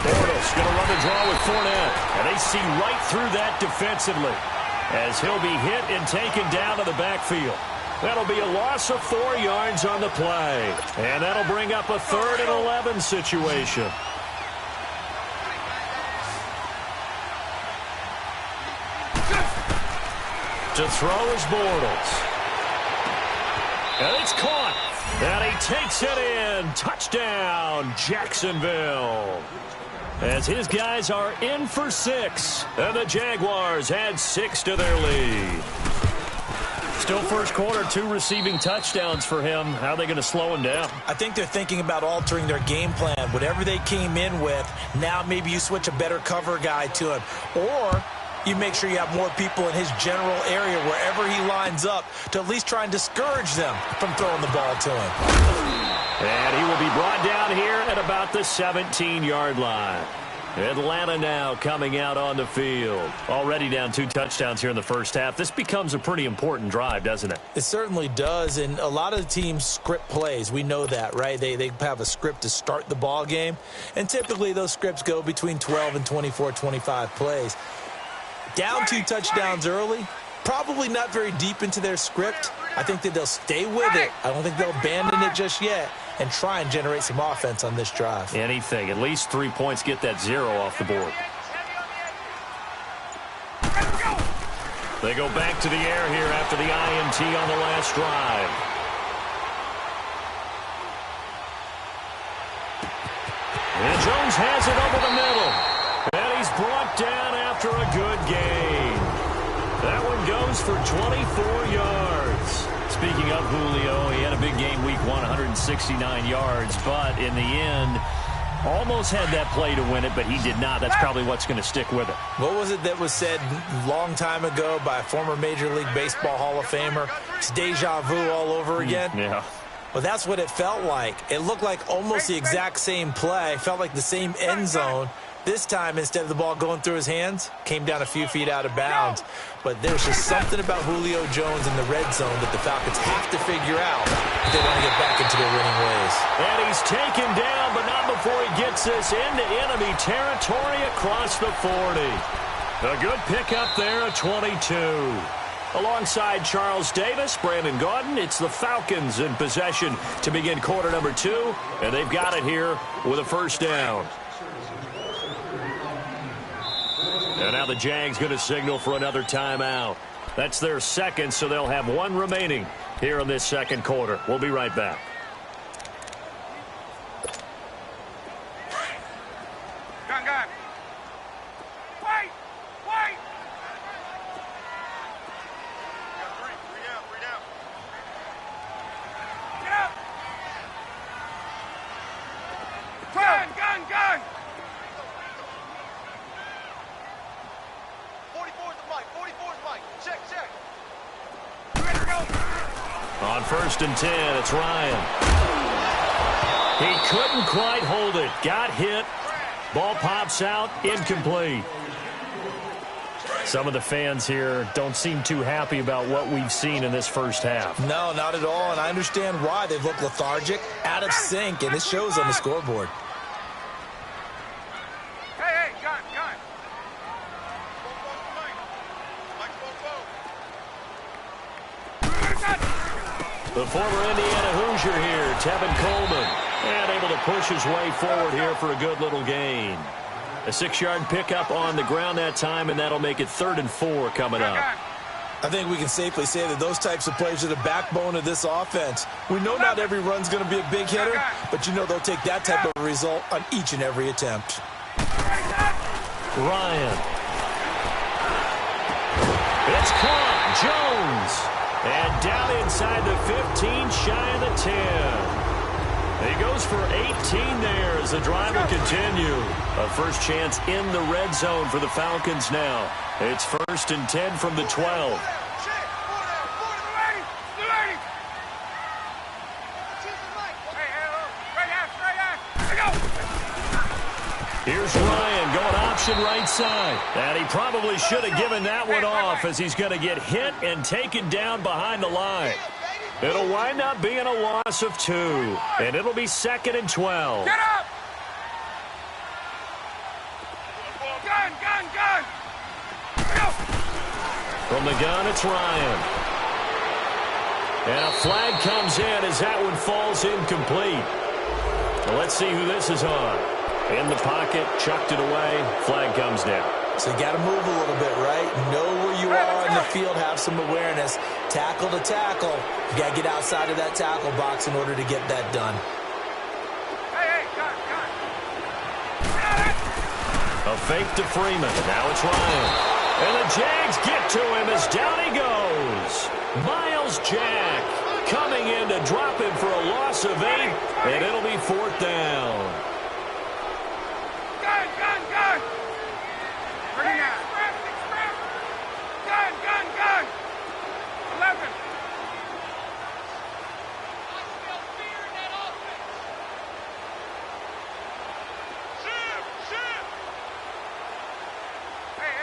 Bortles going to run the draw with Fournette. And they see right through that defensively as he'll be hit and taken down to the backfield. That'll be a loss of 4 yards on the play. And that'll bring up a 3rd and 11 situation. To throw is Bortles. And it's caught. And he takes it in. Touchdown, Jacksonville. As his guys are in for 6. And the Jaguars add 6 to their lead. Still first quarter, 2 receiving touchdowns for him. How are they going to slow him down? I think they're thinking about altering their game plan. Whatever they came in with, now maybe you switch a better cover guy to him. Or you make sure you have more people in his general area wherever he lines up to at least try and discourage them from throwing the ball to him. And he will be brought down here at about the 17-yard line. Atlanta now coming out on the field. Already down 2 touchdowns here in the first half. This becomes a pretty important drive, doesn't it? It certainly does, and a lot of the teams script plays. We know that, right? They have a script to start the ball game, and typically those scripts go between 12 and 24, 25 plays. Down 2 touchdowns early, probably not very deep into their script. I think that they'll stay with it. I don't think they'll abandon it just yet and try and generate some offense on this drive. Anything. At least 3 points, get that 0 off the board. They go back to the air here after the INT on the last drive. And Jones has it over the middle. And he's brought down after a good gain. That one goes for 24 yards. Speaking of Julio, he had a big game week 1, 169 yards. But in the end, almost had that play to win it, but he did not. That's probably what's going to stick with it. What was it that was said a long time ago by a former Major League Baseball Hall of Famer? It's deja vu all over again. Yeah. Well, that's what it felt like. It looked like almost the exact same play. Felt like the same end zone. This time, instead of the ball going through his hands, came down a few feet out of bounds. But there's just something about Julio Jones in the red zone that the Falcons have to figure out if they want to get back into their winning ways. And he's taken down, but not before he gets this into enemy territory across the 40. A good pickup there at 22. Alongside Charles Davis, Brandon Gaudin, it's the Falcons in possession to begin quarter number 2. And they've got it here with a first down. And now the Jags going to signal for another timeout. That's their second, so they'll have 1 remaining here in this second quarter. We'll be right back. Gun. Wait! Three down. Get up! Gun! 44's Mike. Check. On 1st and 10, it's Ryan. He couldn't quite hold it. Got hit. Ball pops out. Incomplete. Some of the fans here don't seem too happy about what we've seen in this first half. No, not at all, and I understand why. They've looked lethargic, out of sync, and it shows on the scoreboard. Hey, gun. The former Indiana Hoosier here, Tevin Coleman, and able to push his way forward here for a good little gain. A 6-yard pickup on the ground that time, and that'll make it 3rd and 4 coming up. I think we can safely say that those types of plays are the backbone of this offense. We know not every run's going to be a big hitter, but you know they'll take that type of result on each and every attempt. Ryan. It's caught. Jones. And down inside the 15, shy of the 10. He goes for 18 there as the drive will continue. A first chance in the red zone for the Falcons now. It's 1st and 10 from the 12. Here's Ryan going option right side. And he probably should have given that one off as he's going to get hit and taken down behind the line. It'll wind up being a loss of 2, and it'll be 2nd and 12. Get up! Gun, gun, gun! From the gun, it's Ryan. And a flag comes in as that one falls incomplete. Well, let's see who this is on. In the pocket, chucked it away, flag comes down. So you got to move a little bit, right? Know where you are in the field, have some awareness. Tackle to tackle. You got to get outside of that tackle box in order to get that done. Hey, gun. A fake to Freeman. Now it's Ryan. And the Jags get to him as down he goes. Miles Jack coming in to drop him for a loss of 8, and it'll be 4th down. Gun! Bring it out. Gun! 11. Ship! Hey,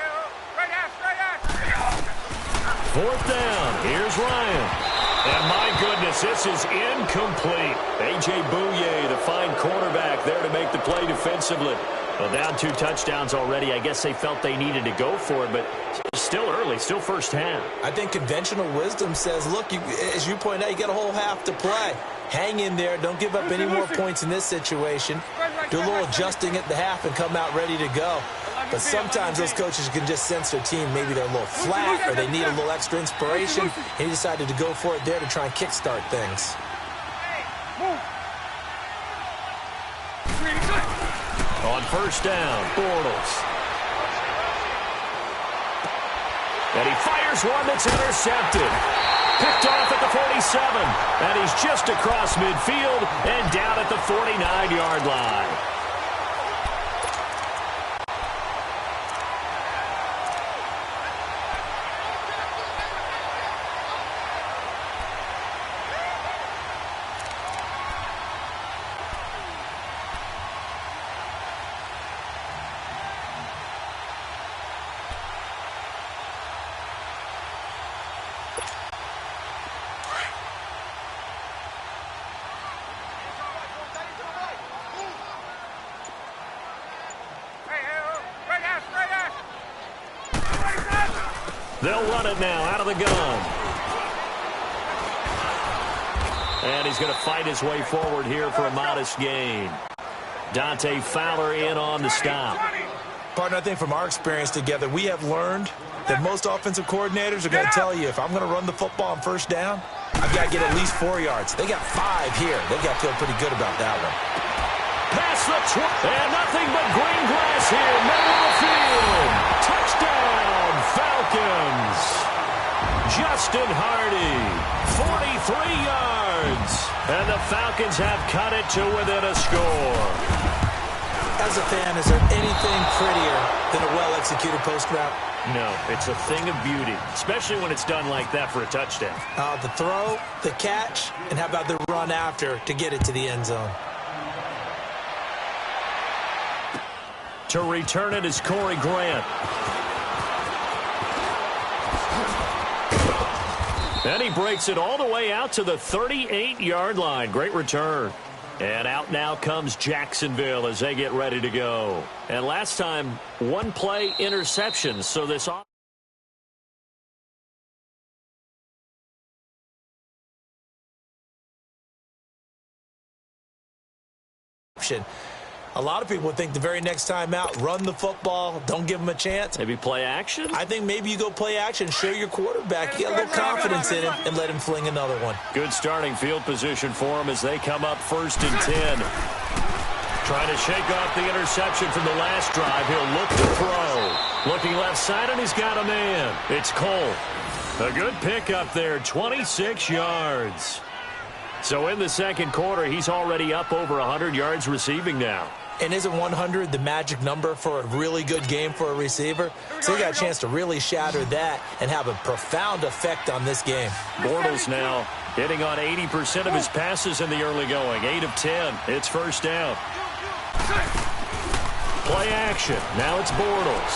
straight ass. 4th down. Here's Ryan. And my goodness, this is incomplete. A.J. Bouye, the fine cornerback, there to make the play defensively. Well, down 2 touchdowns already. I guess they felt they needed to go for it, but still early, still first half. I think conventional wisdom says, look, as you point out, you got a whole half to play. Hang in there. Don't give up any more points in this situation. Do a little adjusting at the half and come out ready to go. But sometimes those coaches can just sense their team. Maybe they're a little flat or they need a little extra inspiration. And he decided to go for it there to try and kickstart things. On first down, Bortles. And he fires one that's intercepted. Picked off at the 47. And he's just across midfield and down at the 49-yard line. They'll run it now out of the gun. And he's going to fight his way forward here for a modest gain. Dante Fowler in on the stop. Partner, I think from our experience together, we have learned that most offensive coordinators are going to tell you, if I'm going to run the football on first down, I've got to get at least 4 yards. They got 5 here. They've got to feel pretty good about that one. Pass the and nothing but green grass here, middle of the field. Touchdown, Falcons. Justin Hardy, 43 yards. And the Falcons have cut it to within a score. As a fan, is there anything prettier than a well-executed post route? No, it's a thing of beauty, especially when it's done like that for a touchdown. The throw, the catch, and how about the run after to get it to the end zone? To return it is Corey Grant. And he breaks it all the way out to the 38-yard line. Great return. And out now comes Jacksonville as they get ready to go. And last time, one play interception. So this interception. A lot of people would think the very next time out, run the football, don't give him a chance. Maybe play action? I think maybe you go play action, show your quarterback, get a little confidence in him, and let him fling another one. Good starting field position for him as they come up 1st and 10. Trying to shake off the interception from the last drive. He'll look to throw. Looking left side, and he's got a man. It's Cole. A good pickup there, 26 yards. So in the second quarter, he's already up over 100 yards receiving now. And isn't 100 the magic number for a really good game for a receiver? So he got a chance to really shatter that and have a profound effect on this game. Bortles now hitting on 80% of his passes in the early going. 8 of 10. It's first down. Play action. Now it's Bortles.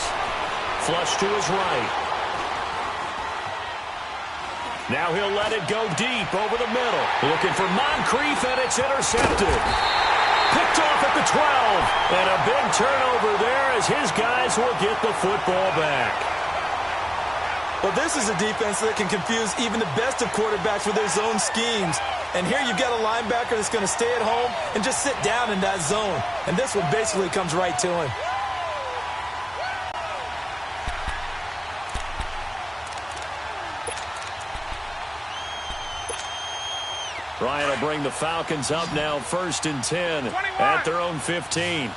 Flush to his right. Now he'll let it go deep over the middle. Looking for Moncrief, and it's intercepted. Picked off at the 12. And a big turnover there as his guys will get the football back. Well, this is a defense that can confuse even the best of quarterbacks with their zone schemes. And here you've got a linebacker that's going to stay at home and just sit down in that zone. And this one basically comes right to him. Ryan will bring the Falcons up now 1st and 10 at their own 15.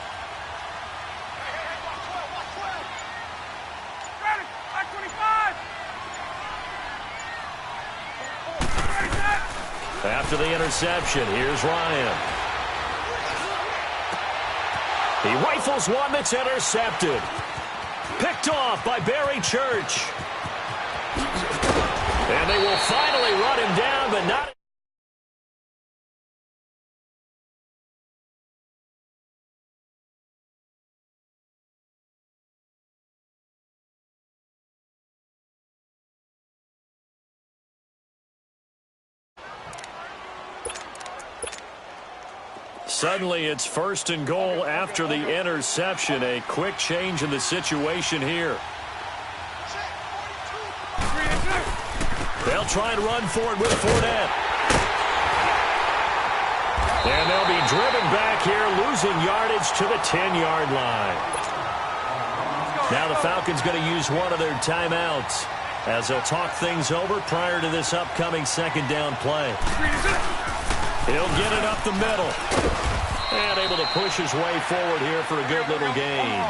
After the interception, here's Ryan. He rifles one that's intercepted. Picked off by Barry Church. And they will finally run him down, but not... Suddenly, it's 1st and goal after the interception. A quick change in the situation here. They'll try and run for it with Fournette. And they'll be driven back here, losing yardage to the 10-yard line. Now the Falcons going to use one of their timeouts as they'll talk things over prior to this upcoming second down play. He'll get it up the middle. And able to push his way forward here for a good little gain.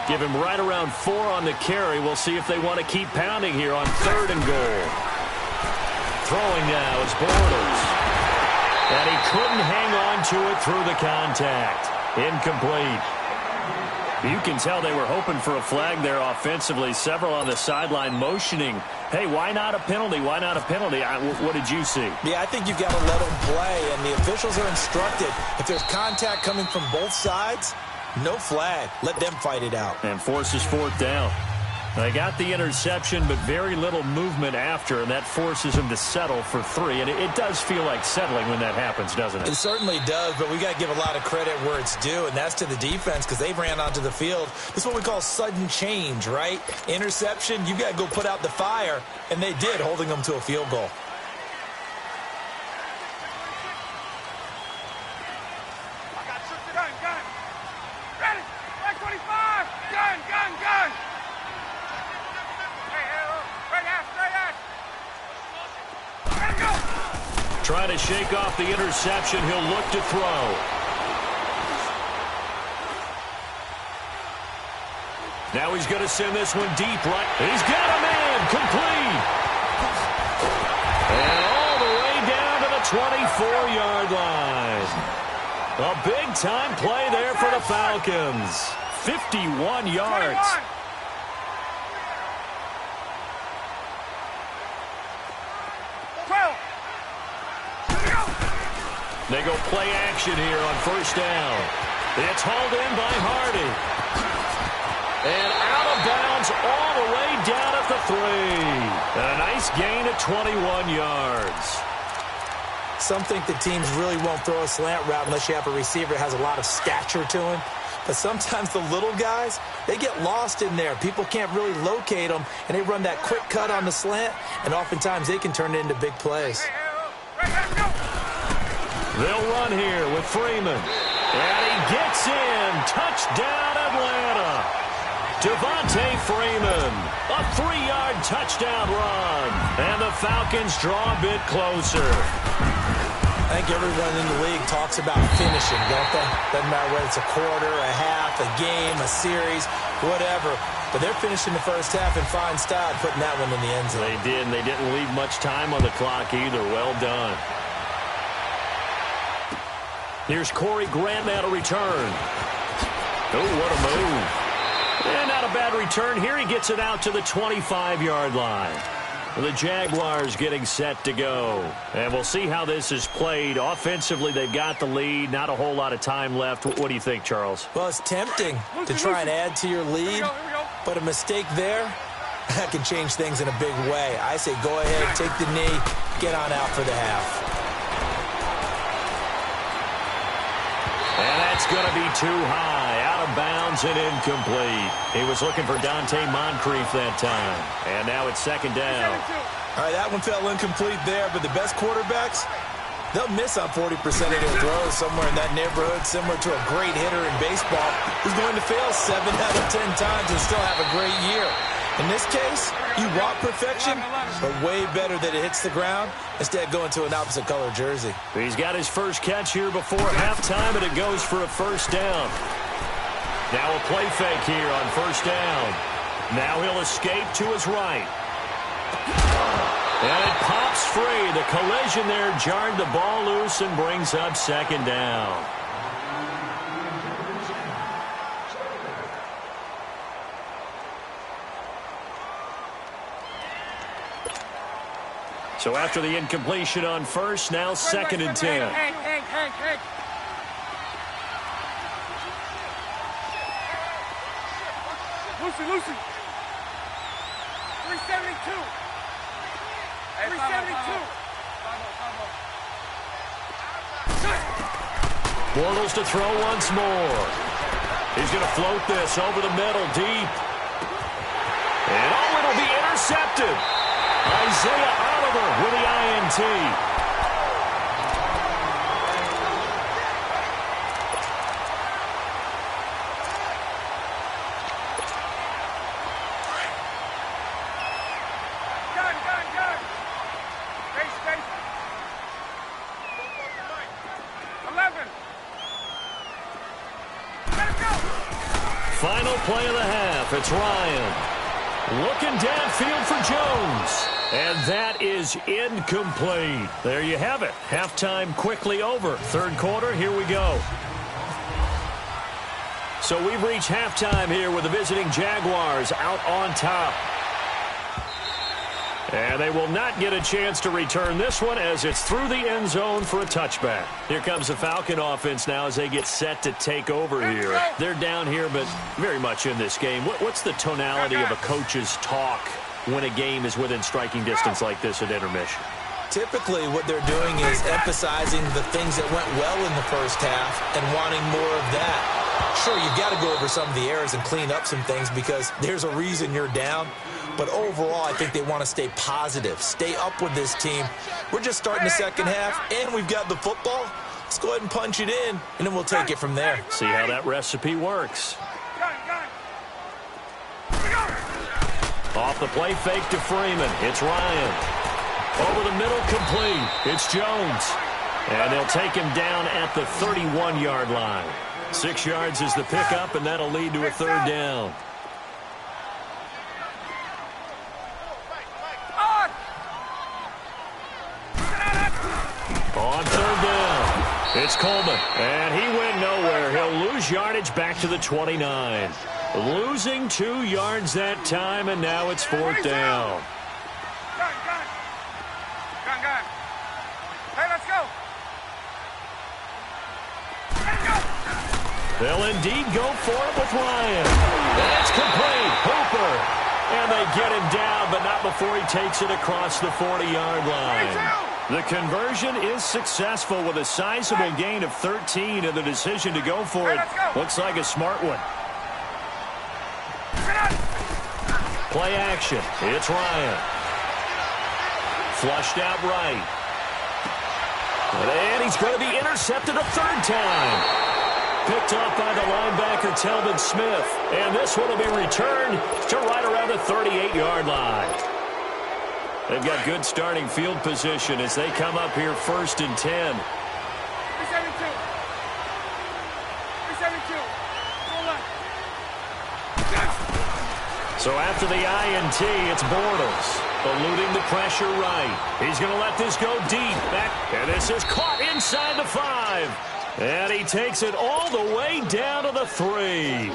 Give him right around 4 on the carry. We'll see if they want to keep pounding here on 3rd and goal. Throwing now is Bortles. And he couldn't hang on to it through the contact. Incomplete. You can tell they were hoping for a flag there offensively. Several on the sideline motioning, hey, why not a penalty? Why not a penalty? What did you see? Yeah, I think you've got to let them play, and the officials are instructed. If there's contact coming from both sides, no flag. Let them fight it out. And forces 4th down. They got the interception, but very little movement after, and that forces them to settle for 3. And it does feel like settling when that happens, doesn't it? It certainly does, but we got to give a lot of credit where it's due, and that's to the defense because they ran onto the field. This is what we call sudden change, right? Interception, you got to go put out the fire, and they did, holding them to a field goal. Trying to shake off the interception. He'll look to throw. Now he's going to send this one deep right. He's got a man. Complete. And all the way down to the 24-yard line. A big-time play there for the Falcons. 51 yards. 21. They go play action here on 1st down. It's hauled in by Hardy. And out of bounds all the way down at the 3. And a nice gain of 21 yards. Some think the teams really won't throw a slant route unless you have a receiver that has a lot of stature to him. But sometimes the little guys, they get lost in there. People can't really locate them, and they run that quick cut on the slant, and oftentimes they can turn it into big plays. They'll run here with Freeman. And he gets in. Touchdown, Atlanta. Devontae Freeman, a 3-yard touchdown run. And the Falcons draw a bit closer. I think everyone in the league talks about finishing, don't they? Doesn't matter whether it's a quarter, a half, a game, a series, whatever. But they're finishing the first half in fine style, putting that one in the end zone. They did, and they didn't leave much time on the clock either. Well done. Here's Corey Grant now to return. Oh, what a move. And not a bad return here. He gets it out to the 25-yard line. The Jaguars getting set to go. And we'll see how this is played. Offensively, they've got the lead. Not a whole lot of time left. What do you think, Charles? Well, it's tempting to try and add to your lead, but a mistake there, that can change things in a big way. I say go ahead, take the knee, get on out for the half. And that's going to be too high. Out of bounds and incomplete. He was looking for Dante Moncrief that time. And now it's second down. All right, that one fell incomplete there, but the best quarterbacks, they'll miss on 40% of their throws, somewhere in that neighborhood, similar to a great hitter in baseball who's going to fail 7 out of 10 times and still have a great year. In this case, you want perfection, but way better that it hits the ground instead going to an opposite color jersey. He's got his first catch here before halftime, and it goes for a first down. Now a play fake here on first down. Now he'll escape to his right. And it pops free. The collision there jarred the ball loose and brings up second down. So after the incompletion on first, now second and 10. Hey. Lucy. 372. 372. Bortles to throw once more. He's going to float this over the middle, deep. And it'll be intercepted. Isaiah Oliver with the INT. Gun. Space. 11. Let it go. Final play of the half. It's Ryan. Looking downfield for Jones. And that is incomplete. There you have it. Halftime quickly over. Third quarter, here we go. So we've reached halftime here with the visiting Jaguars out on top. And they will not get a chance to return this one as it's through the end zone for a touchback. Here comes the Falcon offense now as they get set to take over here. They're down here, but very much in this game. What's the tonality of a coach's talk when a game is within striking distance like this at intermission? Typically, what they're doing is emphasizing the things that went well in the first half and wanting more of that. Sure, you've got to go over some of the errors and clean up some things because there's a reason you're down. But overall, I think they want to stay positive, stay up with this team. We're just starting the second half, and we've got the football. Let's go ahead and punch it in, and then we'll take it from there. See how that recipe works. Off the play fake to Freeman. It's Ryan. Over the middle, complete. It's Jones. And they'll take him down at the 31-yard line. 6 yards is the pickup, and that'll lead to a third down. On third down, it's Coleman, and he went nowhere. He'll lose yardage back to the 29. Losing 2 yards that time, and now it's fourth down. Gun. Hey, let's go. They'll indeed go for it with Ryan. That's complete. Hooper. And they get him down, but not before he takes it across the 40-yard line. The conversion is successful with a sizable gain of 13, and the decision to go for it looks like a smart one. Play action. It's Ryan. Flushed out right. And he's going to be intercepted a third time. Picked off by the linebacker, Telvin Smith. And this one will be returned to right around the 38-yard line. They've got good starting field position as they come up here 1st and 10. 372. 372. So after the INT, it's Bortles. Eluding the pressure right. He's going to let this go deep. Back, and this is caught inside the 5. And he takes it all the way down to the 3.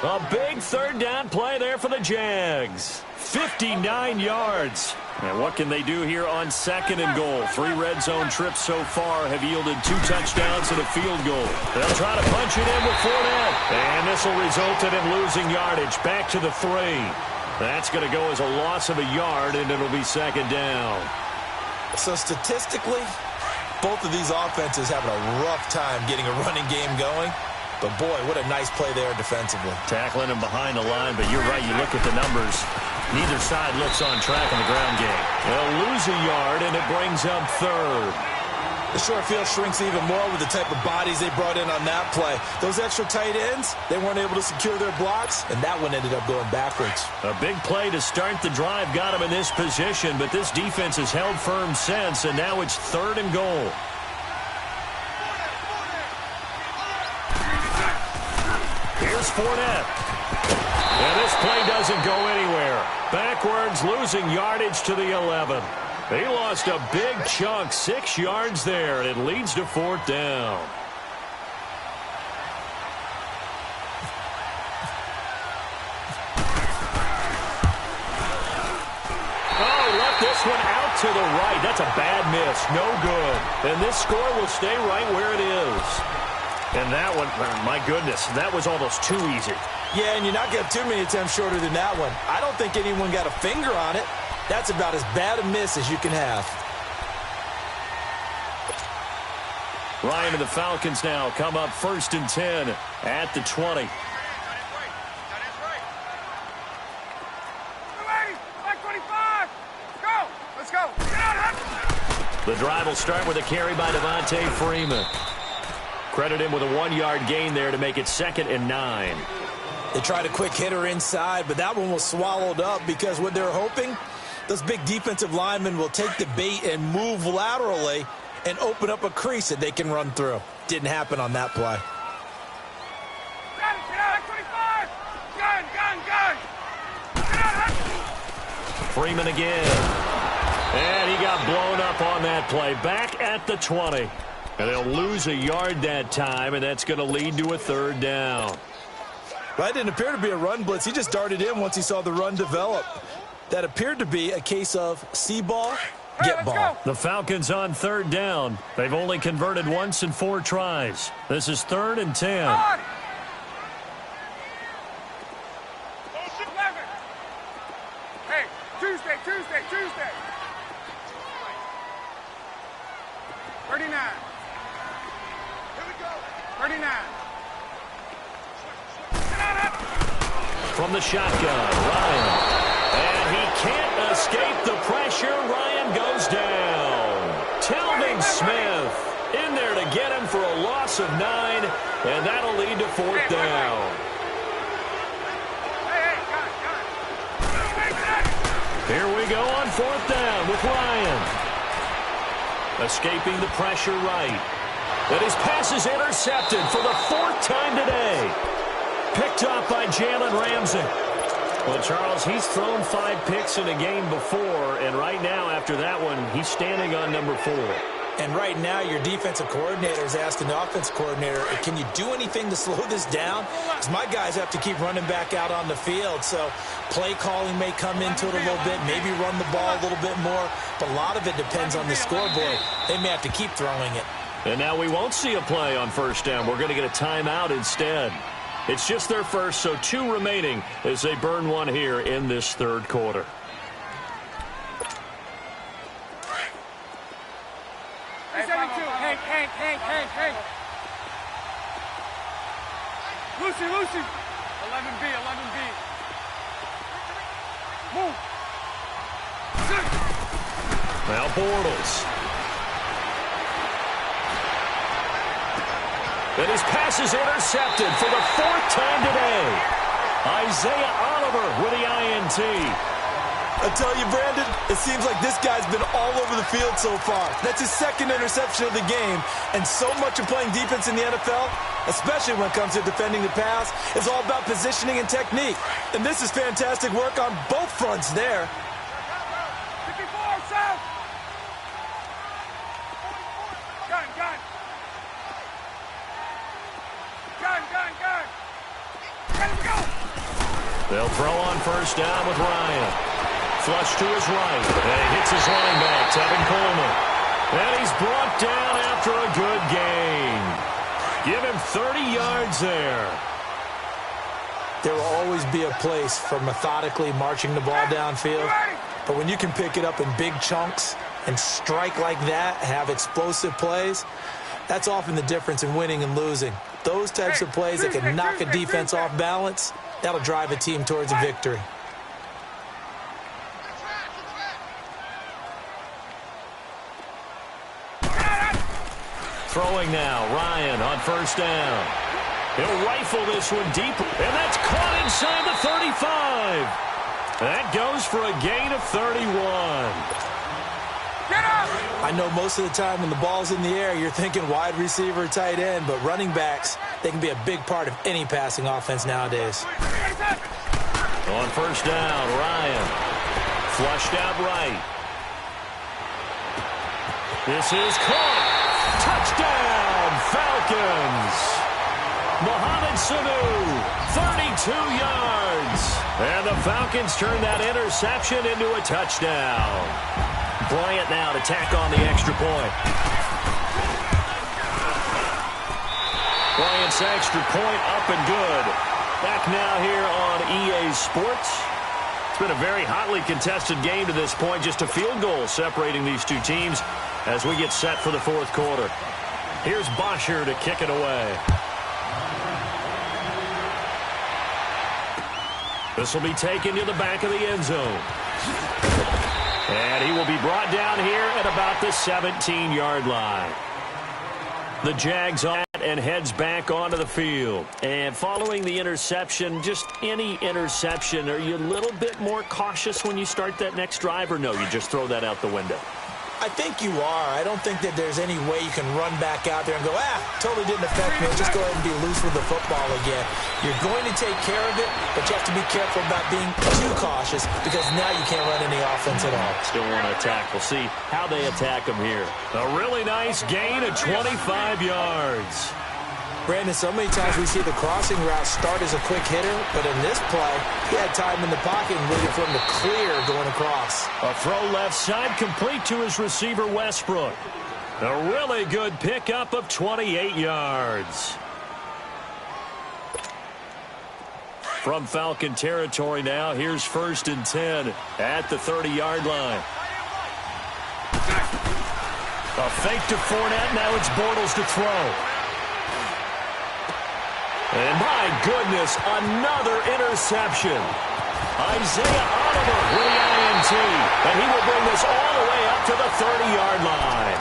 A big 3rd down play there for the Jags. 59 yards. And what can they do here on 2nd and goal? 3 red zone trips so far have yielded 2 touchdowns and a field goal. They'll try to punch it in with Fournette. And this will result in him losing yardage back to the 3. That's going to go as a loss of a yard, and it'll be 2nd down. So statistically, both of these offenses having a rough time getting a running game going. But, boy, what a nice play there defensively. Tackling him behind the line, but you're right. You look at the numbers. Neither side looks on track in the ground game. They'll lose a yard, and it brings up 3rd. The short field shrinks even more with the type of bodies they brought in on that play. Those extra tight ends, they weren't able to secure their blocks, and that one ended up going backwards. A big play to start the drive got him in this position, but this defense has held firm since, and now it's 3rd and goal. Here's Fournette. And this play doesn't go anywhere. Backwards, losing yardage to the 11. He lost a big chunk, 6 yards there, and it leads to 4th down. Oh, he left this one out to the right. That's a bad miss. No good. And this score will stay right where it is. And that one, my goodness, that was almost too easy. Yeah, and you're not getting too many attempts shorter than that one. I don't think anyone got a finger on it. That's about as bad a miss as you can have. Ryan and the Falcons now come up 1st and 10 at the 20. Let's go. The drive will start with a carry by Devontae Freeman. Credit him with a 1-yard gain there to make it 2nd and 9. They tried a quick hitter inside, but that one was swallowed up because what they're hoping, those big defensive linemen will take the bait and move laterally and open up a crease that they can run through. Didn't happen on that play. Get out, 25! Gun! Freeman again. And he got blown up on that play. Back at the 20. And they'll lose a yard that time, and that's going to lead to a 3rd down. That didn't appear to be a run blitz. He just darted in once he saw the run develop. That appeared to be a case of see ball, get ball. The Falcons on 3rd down. They've only converted once in 4 tries. This is 3rd and 10. Hey, Tuesday. 39. Here we go. 39. From the shotgun, Ryan. And he can't escape the pressure. Ryan goes down. Telvin Smith in there to get him for a loss of 9, and that'll lead to 4th down. Here we go on 4th down with Ryan. Escaping the pressure right. And his pass is intercepted for the 4th time today. Picked off by Jalen Ramsey. Well, Charles, he's thrown 5 picks in a game before, and right now, after that one, he's standing on number 4. And right now, your defensive coordinator is asking the offensive coordinator, can you do anything to slow this down? Because my guys have to keep running back out on the field. So play calling may come into it a little bit, maybe run the ball a little bit more. But a lot of it depends on the scoreboard. They may have to keep throwing it. And now we won't see a play on 1st down. We're going to get a timeout instead. It's just their first, so 2 remaining as they burn one here in this 3rd quarter. Hank. Lucy. 11B. Move. Now Bortles. And his pass is intercepted for the 4th time today. Isaiah Oliver with the INT. I tell you, Brandon, it seems like this guy's been all over the field so far. That's his 2nd interception of the game. And so much of playing defense in the NFL, especially when it comes to defending the pass, is all about positioning and technique. And this is fantastic work on both fronts there. 54, south. Gun. Let him go. They'll throw on 1st down with Ryan. Flush to his right. And he hits his lineback, Tevin Coleman. And he's brought down after a good gain. Give him 30 yards there. There will always be a place for methodically marching the ball downfield. But when you can pick it up in big chunks and strike like that, have explosive plays, that's often the difference in winning and losing. Those types of plays that can knock a defense off balance, that'll drive a team towards a victory. Throwing now, Ryan on 1st down. He'll rifle this one deep, and that's caught inside the 35. That goes for a gain of 31. Get up! I know most of the time when the ball's in the air, you're thinking wide receiver, tight end, but running backs, they can be a big part of any passing offense nowadays. On 1st down, Ryan. Flushed out right. This is caught. Touchdown, Falcons. Mohamed Sanu, 32 yards. And the Falcons turn that interception into a touchdown. Bryant now to tack on the extra point. Bryant's extra point up and good. Back now here on EA Sports. It's been a very hotly contested game to this point. Just a field goal separating these two teams as we get set for the 4th quarter. Here's Bosher to kick it away. This will be taken to the back of the end zone. And he will be brought down here at about the 17-yard line. The Jags on and heads back onto the field. And following the interception, just any interception, are you a little bit more cautious when you start that next drive, or no, you just throw that out the window? I think you are. I don't think that there's any way you can run back out there and go, totally didn't affect me. Just go ahead and be loose with the football again. You're going to take care of it, but you have to be careful about being too cautious because now you can't run any offense at all. Still want to attack. We'll see how they attack him here. A really nice gain of 25 yards. Brandon, so many times we see the crossing route start as a quick hitter, but in this play, he had time in the pocket and waited for him to clear going across. A throw left side complete to his receiver, Westbrook. A really good pickup of 28 yards. From Falcon territory now, here's 1st and 10 at the 30-yard line. A fake to Fournette, now it's Bortles to throw. And my goodness, another interception. Isaiah Oliver with the INT. And he will bring this all the way up to the 30-yard line.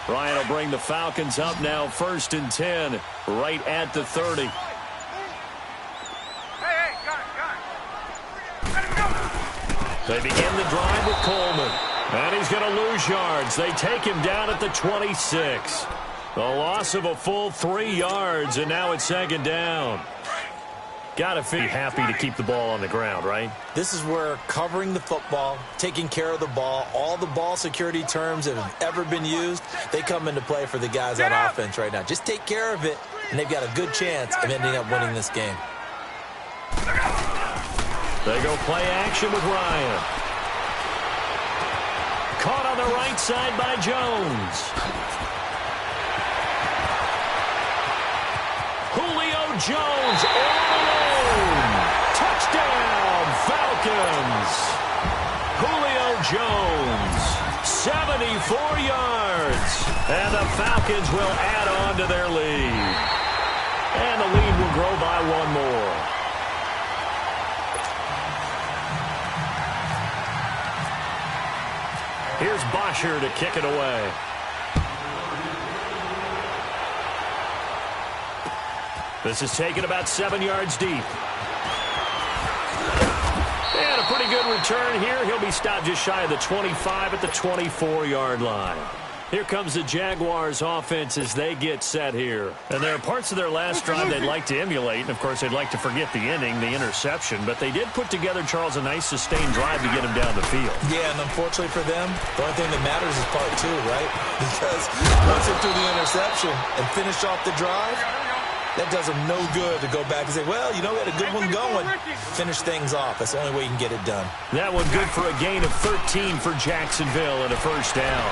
Ryan will bring the Falcons up now, 1st and 10, right at the 30. Hey, got it. Let him go. They begin the drive with Coleman. And he's going to lose yards. They take him down at the 26. The loss of a full 3 yards, and now it's 2nd down. Got to be happy to keep the ball on the ground, right? This is where covering the football, taking care of the ball, all the ball security terms that have ever been used, they come into play for the guys on offense right now. Just take care of it, and they've got a good chance of ending up winning this game. They go play action with Ryan. Caught on the right side by Jones. Julio Jones all alone. Touchdown, Falcons. Julio Jones, 74 yards. And the Falcons will add on to their lead. And the lead will grow by one more. Here's Bosher to kick it away. This is taken about 7 yards deep. And a pretty good return here. He'll be stopped just shy of the 25 at the 24-yard line. Here comes the Jaguars offense as they get set here. And there are parts of their last drive they'd like to emulate. And, of course, they'd like to forget the ending, the interception. But they did put together, Charles, a nice sustained drive to get him down the field. Yeah, and unfortunately for them, the only thing that matters is part two, right? Because once they threw the interception and finished off the drive, that does them no good to go back and say, well, you know, we had a good one going. Finish things off. That's the only way you can get it done. That one good for a gain of 13 for Jacksonville and a first down.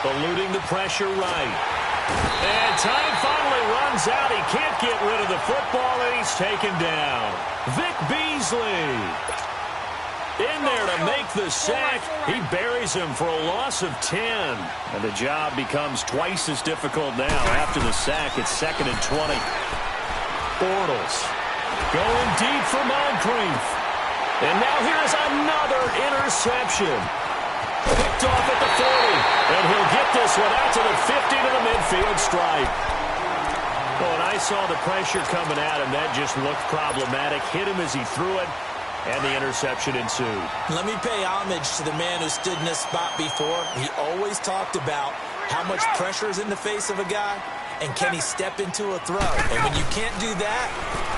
Eluding the pressure right. And time finally runs out. He can't get rid of the football, and he's taken down. Vic Beasley in there to make the sack. He buries him for a loss of 10. And the job becomes twice as difficult now. After the sack, it's 2nd and 20. Bortles going deep for Moncrief. And now here's another interception. Picked off at the 40, and he'll get this one out to the 50 to the midfield stripe. Well, when I saw the pressure coming at him, that just looked problematic. Hit him as he threw it, and the interception ensued. Let me pay homage to the man who stood in this spot before. He always talked about how much pressure is in the face of a guy, and can he step into a throw. And when you can't do that,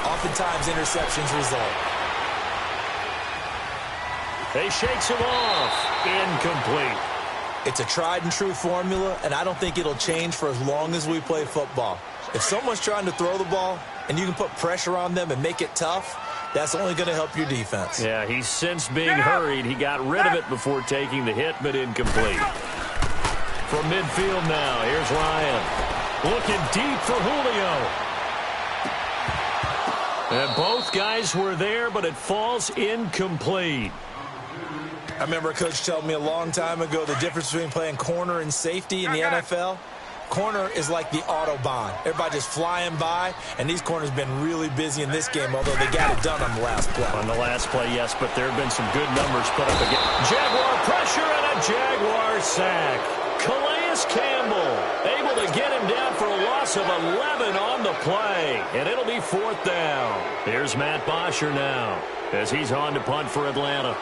oftentimes interceptions result. He shakes him off. Incomplete. It's a tried-and-true formula, and I don't think it'll change for as long as we play football. If someone's trying to throw the ball and you can put pressure on them and make it tough, that's only going to help your defense. Yeah, he's since being hurried. He got rid of it before taking the hit, but incomplete. From midfield now, here's Ryan. Looking deep for Julio. And both guys were there, but it falls incomplete. I remember a coach telling me a long time ago the difference between playing corner and safety in the NFL. Corner is like the Autobahn. Everybody just flying by, and these corners have been really busy in this game, although they got it done on the last play. On the last play, yes, but there have been some good numbers put up again. Jaguar pressure and a Jaguar sack. Calais Campbell able to get him down for a loss of 11 on the play, and it'll be 4th down. Here's Matt Bosher now as he's on to punt for Atlanta.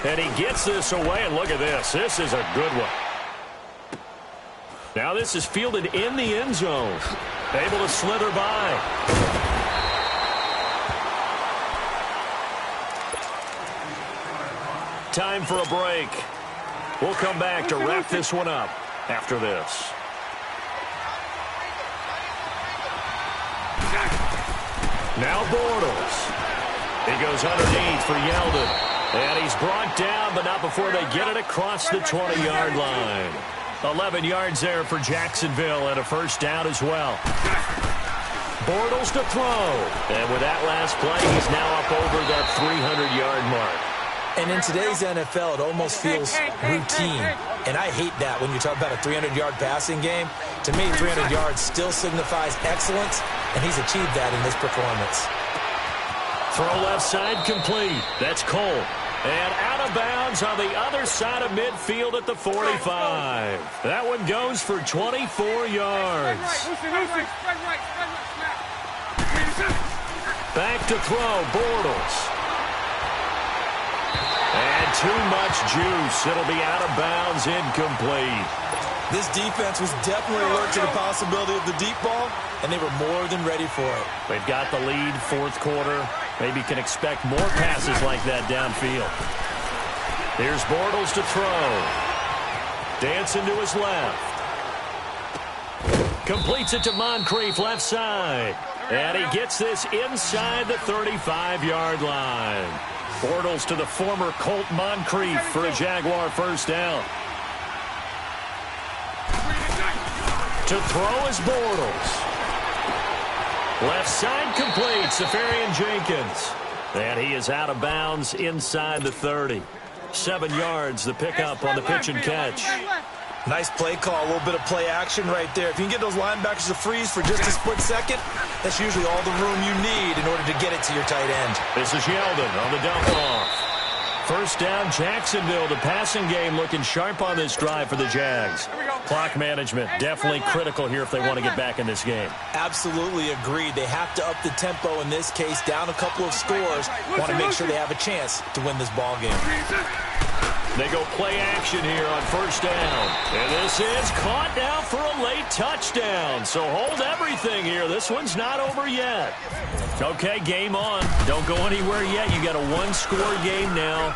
And he gets this away, and look at this. This is a good one. Now this is fielded in the end zone. Able to slither by. Time for a break. We'll come back to wrap this one up after this. Now Bortles. He goes underneath for Yeldon. And he's brought down, but not before they get it across the 20-yard line. 11 yards there for Jacksonville and a first down as well. Bortles to throw. And with that last play, he's now up over that 300-yard mark. And in today's NFL, it almost feels routine. And I hate that when you talk about a 300-yard passing game. To me, 300 yards still signifies excellence, and he's achieved that in this performance. Throw left side complete. That's Cole. And out of bounds on the other side of midfield at the 45. That one goes for 24 yards. Back to throw, Bortles. And too much juice. It'll be out of bounds, incomplete. This defense was definitely alert to the possibility of the deep ball, and they were more than ready for it. They've got the lead, 4th quarter. Maybe can expect more passes like that downfield. Here's Bortles to throw. Dancing to his left. Completes it to Moncrief, left side. And he gets this inside the 35-yard line. Bortles to the former Colt Moncrief for a Jaguar first down. To throw is Bortles. Left side complete, Safarian-Jenkins. And he is out of bounds inside the 30. 7 yards, the pickup on the pitch and catch. Nice play call, a little bit of play action right there. If you can get those linebackers to freeze for just a split second, that's usually all the room you need in order to get it to your tight end. This is Yeldon on the dump off. First down, Jacksonville. The passing game looking sharp on this drive for the Jags. Clock management definitely critical here if they want to get back in this game. Absolutely agreed. They have to up the tempo in this case, down a couple of scores. Want to make sure they have a chance to win this ball game. They go play action here on first down. And this is caught now for a late touchdown. So hold everything here. This one's not over yet. Okay, game on. Don't go anywhere yet. You got a one-score game now.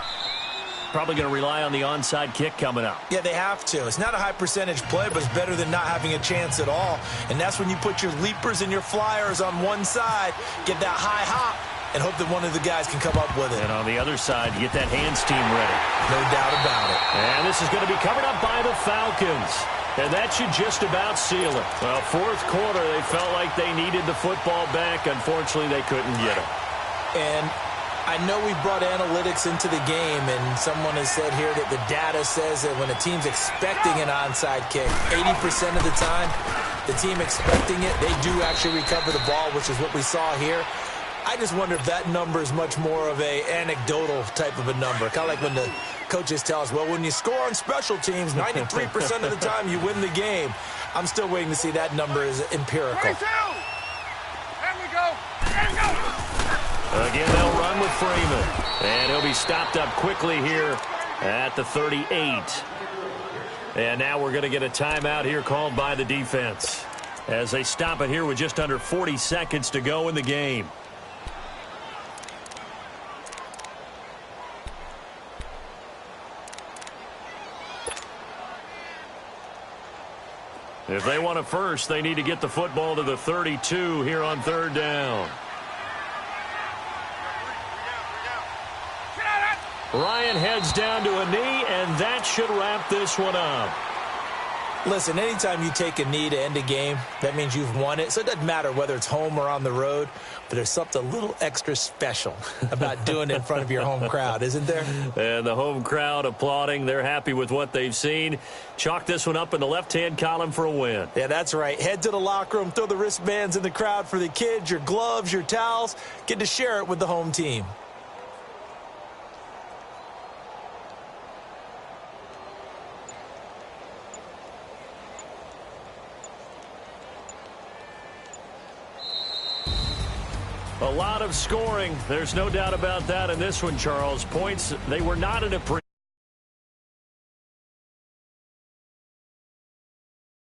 Probably going to rely on the onside kick coming up. Yeah, they have to. It's not a high-percentage play, but it's better than not having a chance at all. And that's when you put your leapers and your flyers on one side, get that high hop, and hope that one of the guys can come up with it. And on the other side, you get that hands team ready. No doubt about it. And this is going to be covered up by the Falcons. And that should just about seal it. Well, fourth quarter, they felt like they needed the football back. Unfortunately, they couldn't get it. And I know we brought analytics into the game, and someone has said here that the data says that when a team's expecting an onside kick, 80% of the time, the team expecting it, they do actually recover the ball, which is what we saw here. I just wonder if that number is much more of a anecdotal type of a number. Kind of like when the coaches tell us, well, when you score on special teams, 93% of the time you win the game. I'm still waiting to see that number is empirical. 22. There we go. There we go. Again, they'll run with Freeman. And he'll be stopped up quickly here at the 38. And now we're going to get a timeout here called by the defense as they stop it here with just under 40 seconds to go in the game. If they want it first, they need to get the football to the 32 here on third down. Ryan heads down to a knee, and that should wrap this one up. Listen, anytime you take a knee to end a game, that means you've won it. So it doesn't matter whether it's home or on the road, but there's something a little extra special about doing it in front of your home crowd, isn't there? And the home crowd applauding. They're happy with what they've seen. Chalk this one up in the left-hand column for a win. Yeah, that's right. Head to the locker room, throw the wristbands in the crowd for the kids, your gloves, your towels. Get to share it with the home team. A lot of scoring. There's no doubt about that in this one, Charles. Points, they were not in a